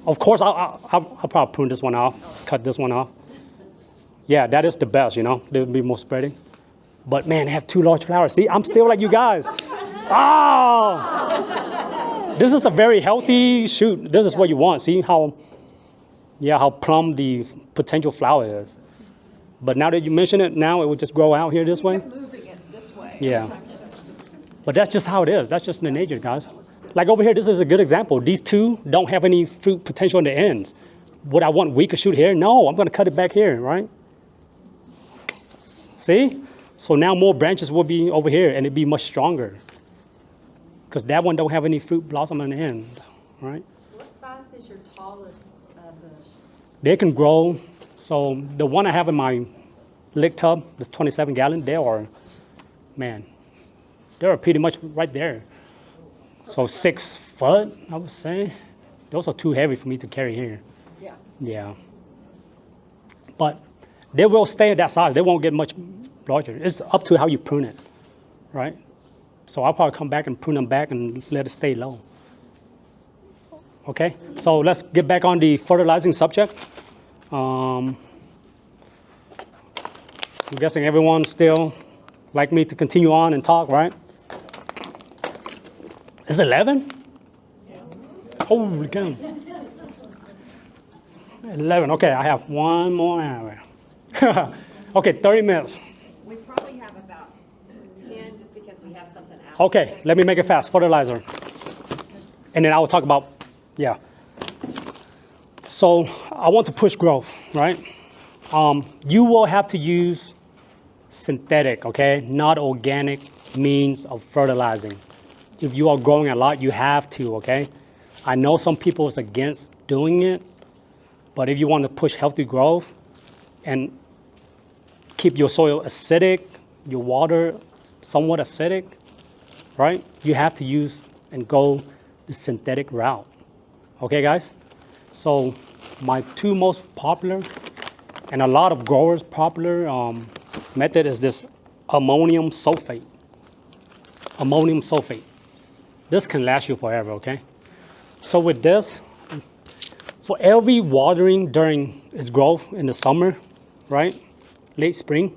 Of course, I'll probably prune this one off, cut this one off. Yeah, that is the best, you know? There'll be more spreading. But man, they have 2 large flowers. See, I'm still like you guys. Ah! This is a very healthy shoot. This is what you want. See how plump the potential flower is. But now that you mention it, now it will just grow out here this way. Keep moving it this way. Yeah. every time you touch it. But that's just how it is. That's just the nature, guys. Like over here, this is a good example. These 2 don't have any fruit potential on the ends. Would I want weaker shoot here? No, I'm gonna cut it back here, right? See? So now more branches will be over here and it'd be much stronger. Because that one don't have any fruit blossom on the end, right? What size is your tallest bush? They can grow. So the one I have in my lick tub, this 27 gallon, they are pretty much right there. So 6 foot, I would say. Those are too heavy for me to carry here. Yeah. Yeah. But they will stay at that size. They won't get much larger. It's up to how you prune it, right? So I'll probably come back and prune them back and let it stay low. Okay, so let's get back on the fertilizing subject. I'm guessing everyone still like me to continue on and talk, right? It's 11? Holy cow. 11, okay, I have 1 more hour. Okay, 30 minutes. We probably have about 10, just because we have something else. Okay, let me make it fast, fertilizer. And then I will talk about, yeah. So I want to push growth, right? You will have to use synthetic, okay, not organic means of fertilizing. if you are growing a lot, you have to, okay? I know some people is against doing it, but if you want to push healthy growth and keep your soil acidic, your water somewhat acidic, right? You have to use and go the synthetic route. Okay, guys? So my two most popular and a lot of growers popular method is this ammonium sulfate. Ammonium sulfate. This can last you forever, okay? So with this, for every watering during its growth in the summer, right? Late spring,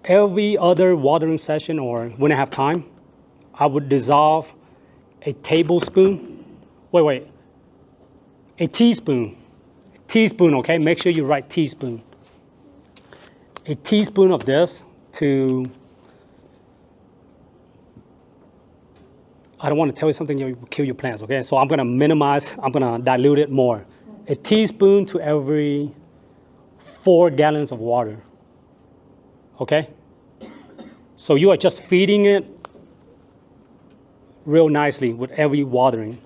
every other watering session or when I have time, I would dissolve a tablespoon, a teaspoon, okay? Make sure you write teaspoon. A teaspoon of this to, I don't want to tell you something that will kill your plants, okay? So I'm gonna minimize, I'm gonna dilute it more. A teaspoon to every 4 gallons of water, okay? So you are just feeding it real nicely with every watering.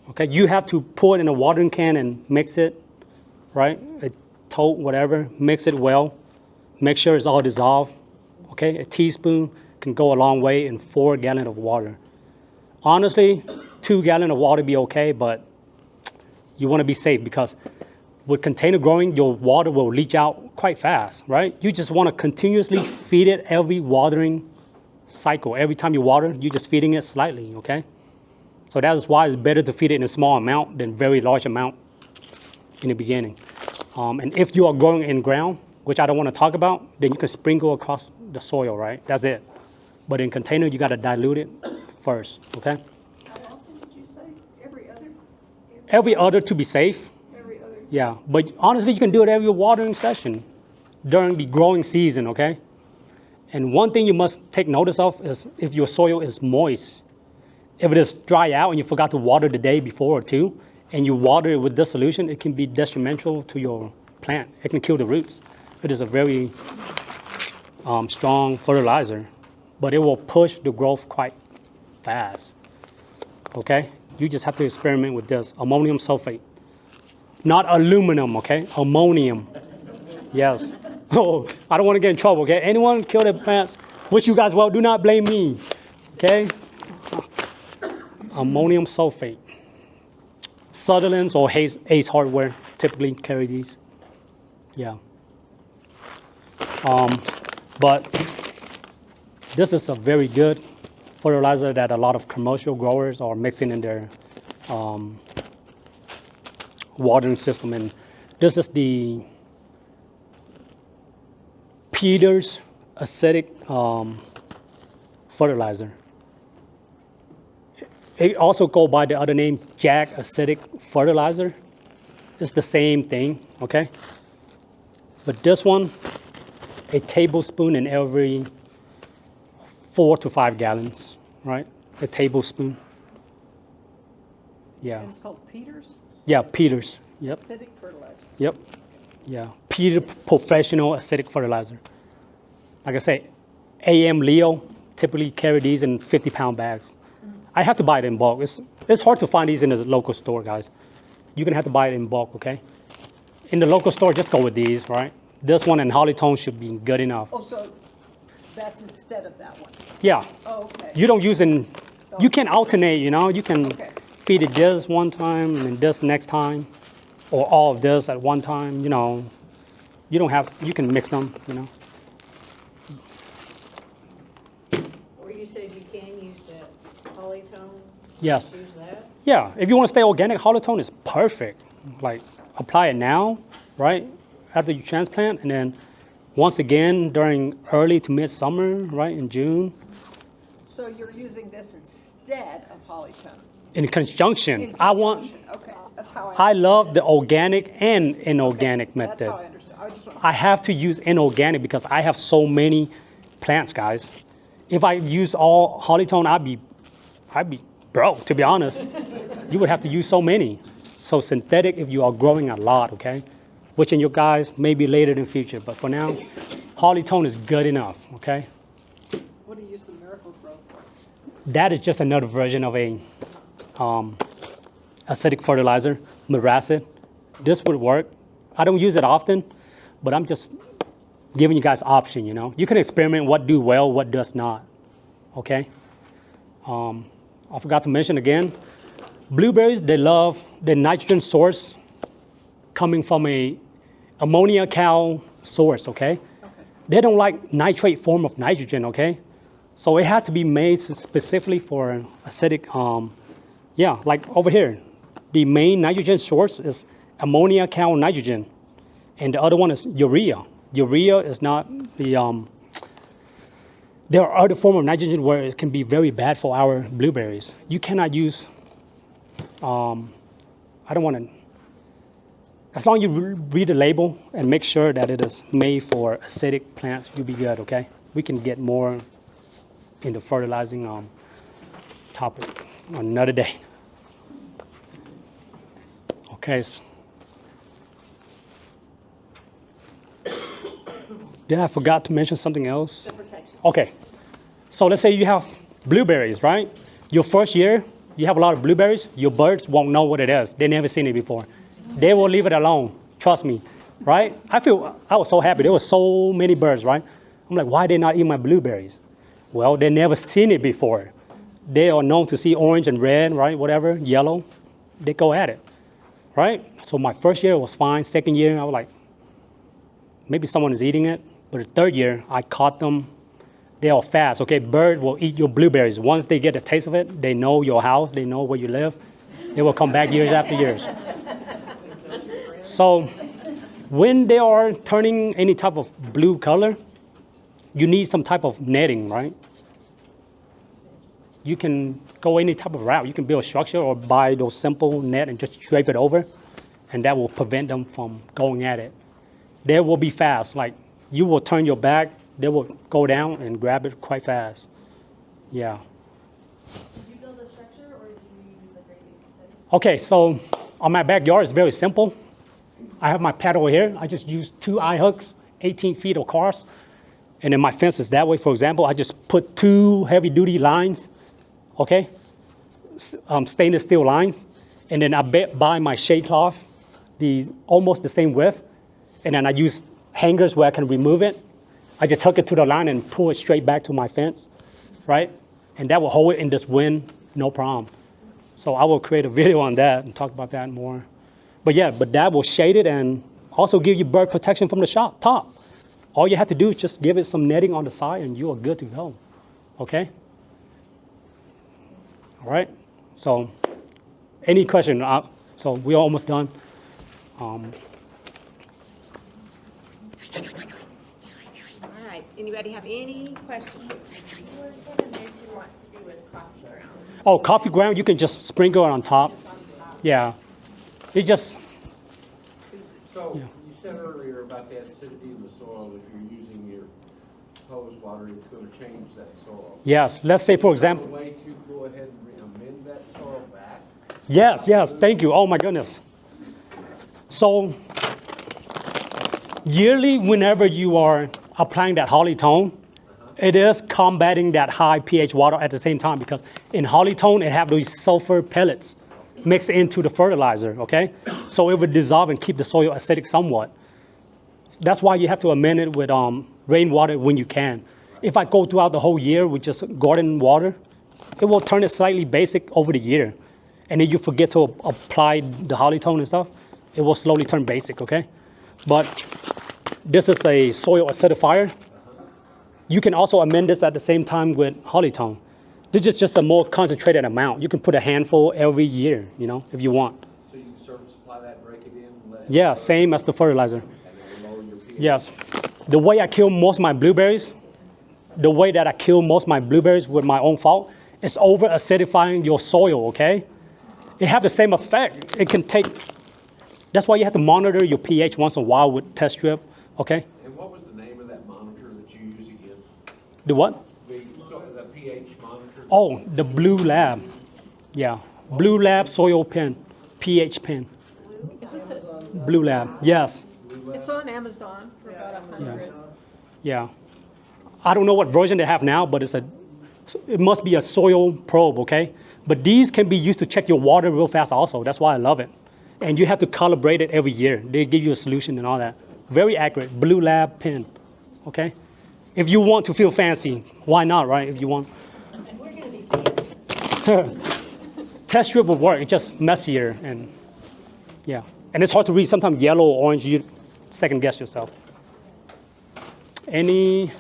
Okay, you have to pour it in a watering can and mix it, right? A tote, whatever, mix it well. Make sure it's all dissolved, okay? A teaspoon can go a long way in 4 gallons of water. Honestly, 2 gallons of water be okay, but you wanna be safe because with container growing, your water will leach out quite fast, right? You just wanna continuously feed it every watering cycle. Every time you water, you're just feeding it slightly, okay? So that is why it's better to feed it in a small amount than very large amount in the beginning. And if you are growing in ground, which I don't want to talk about, then you can sprinkle across the soil, right? That's it. But in container, you got to dilute it first, okay? How often did you say? Every other? Every other to be safe. Every other? Yeah, but honestly, you can do it every watering session during the growing season, okay? And one thing you must take notice of is if your soil is moist. If it is dry out and you forgot to water the day before or two, and you water it with this solution, it can be detrimental to your plant. It can kill the roots. It is a very strong fertilizer, but it will push the growth quite fast, okay? You just have to experiment with this, ammonium sulfate. Not aluminum, okay? Ammonium, yes. Oh, I don't want to get in trouble, okay? Anyone kill their plants, wish you guys well, do not blame me, okay? Ammonium sulfate. Sutherland's or Ace Hardware typically carry these. Yeah. But this is a very good fertilizer that a lot of commercial growers are mixing in their watering system. And this is the Peters acidic fertilizer. It also go by the other name, Jack acidic fertilizer. It's the same thing, okay? But this one, a tablespoon in every 4 to 5 gallons, right? A tablespoon. Yeah. And it's called Peters? Yeah, Peters. Yep. Acidic fertilizer. Yep. Yeah. Peter Professional acidic fertilizer. Like I say, AM Leo typically carry these in 50-pound bags. I have to buy it in bulk. It's hard to find these in the local store, guys. You're gonna have to buy it in bulk, okay? In the local store, just go with these, right? This one and Hollytone should be good enough. Oh, so that's instead of that one? Yeah. Oh, okay. You don't use in, you can alternate, you know? You can Okay. feed it this one time and then this next time, or all of this at one time, you know? You don't have, you can mix them, you know? Or you said you can use that polytone? Yes. Use that? Yeah, if you want to stay organic, Hollytone is perfect. Like, apply it now, right? After you transplant, and then once again during early to mid-summer, right, in June. So you're using this instead of Polytone? In conjunction. In I want, conjunction. Okay, that's how I I love the organic and inorganic Okay, method. That's how I understand. I just want I have to use inorganic because I have so many plants, guys. If I use all Hollytone, I'd be broke, to be honest. You would have to use so many. So synthetic if you are growing a lot, okay? Which in your guys, maybe later in the future, but for now, Hollytone is good enough, okay? What do do you use the Miracle Grow for? That is just another version of a acidic fertilizer, Miracid. This would work. I don't use it often, but I'm just giving you guys option, you know. You can experiment what do well, what does not, okay? I forgot to mention again, blueberries, they love the nitrogen source coming from a ammonia cow source, okay? They don't like nitrate form of nitrogen, okay? So it had to be made specifically for acidic, yeah, like over here. The main nitrogen source is ammonia cow nitrogen, and the other one is urea. Urea is not the, there are other forms of nitrogen where it can be very bad for our blueberries. You cannot use, I don't want to, as long as you read the label and make sure that it is made for acidic plants, you'll be good, okay? We can get more into fertilizing topic on another day. Okay. Did I forgot to mention something else? The protection. Okay. So let's say you have blueberries, right? Your first year, you have a lot of blueberries. Your birds won't know what it is. They never seen it before. They will leave it alone. Trust me, right? I was so happy. There were so many birds, right? I'm like, why they not eat my blueberries? Well, they never seen it before. They are known to see orange and red, right? Whatever, yellow. They go at it, right? So my first year was fine. Second year, I was like, maybe someone is eating it. But the third year, I caught them. They are fast, okay? Bird will eat your blueberries. Once they get a taste of it, they know your house, they know where you live. They will come back years after years. So when they are turning any type of blue color, you need some type of netting, right? You can go any type of route. You can build a structure or buy those simple net and just drape it over, and that will prevent them from going at it. They will be fast. Like, you will turn your back, they will go down and grab it quite fast. Yeah. Did you build a structure or did you use the grading? Okay, so on my backyard, it's very simple. I have my pad over here. I just use 2 eye hooks, 18 feet across. And then my fence is that way. For example, I just put 2 heavy-duty lines, okay? Stainless steel lines. And then I buy my shade cloth, almost the same width. And then I use hangers where I can remove it. I just hook it to the line and pull it straight back to my fence, right? And that will hold it in this wind, no problem. So I will create a video on that and talk about that more. But yeah, but that will shade it and also give you bird protection from the top. All you have to do is just give it some netting on the side and you are good to go, okay? All right, so any question? So we're almost done. All right, anybody have any questions? What did you want to do with coffee ground? Oh, coffee ground, you can just sprinkle it on top. Yeah, it just. So you said earlier about the acidity of the soil. If you're using your hose water, it's going to change that soil. Yes, let's say for Is there a example. way to go ahead and amend that soil back? Yes, thank you. Oh my goodness. So yearly, whenever you are applying that holly tone, it is combating that high pH water at the same time, because in holly tone, it have these sulfur pellets mixed into the fertilizer, okay? So it would dissolve and keep the soil acidic somewhat. That's why you have to amend it with rainwater when you can. If I go throughout the whole year with just garden water, it will turn it slightly basic over the year. And then you forget to apply the holly tone and stuff, it will slowly turn basic, okay? But this is a soil acidifier. You can also amend this at the same time with holly tone. This is just a more concentrated amount. You can put a handful every year, you know, if you want. So you can surface supply that, break it in, and let it Yeah, go, same as the fertilizer. and it will lower your pH. Yes. The way I kill most of my blueberries, with my own fault, is over acidifying your soil, okay? It have the same effect. It can take, that's why you have to monitor your pH once in a while with test strip, okay? And what was the name of that monitor that you use again? The what? The pH monitor? Oh, the Blue Lab. Yeah, Blue Lab soil pen, pH pen. Is this Blue Lab, yes. it's on Amazon for about $100. Yeah. I don't know what version they have now, but it must be a soil probe, okay? But these can be used to check your water real fast also. That's why I love it. And you have to calibrate it every year. They give you a solution and all that. Very accurate, Blue Lab pen, okay? If you want to feel fancy, why not, right? If you want. We're gonna be fancy. Test strip will work, it's just messier and yeah. And it's hard to read, sometimes yellow or orange, you second guess yourself. Any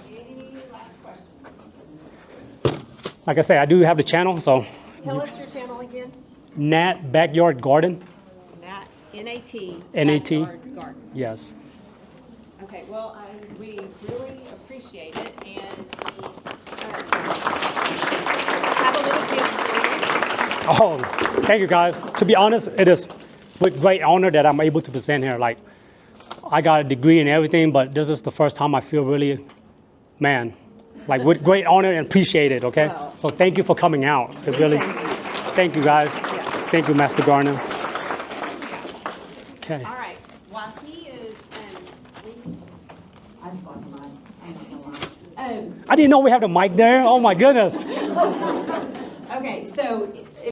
last questions? Like I say, I do have the channel, so. Tell us your channel again. Nat Backyard Garden. Nat, N-A-T. N-A-T. Backyard Garden. Yes. Okay, well, we really appreciate it, and we have a little gift for you. Oh, thank you guys. To be honest, it is with great honor that I'm able to present here. Like, I got a degree and everything, but this is the first time I feel really, man, like with great honor and appreciate it, okay? Well, so thank you for coming out. It really, thank you guys. Yes. Thank you, Master Gardener. Okay. All right, while he is, I just like mine. I'm not gonna lie. I didn't know we have the mic there. Oh my goodness.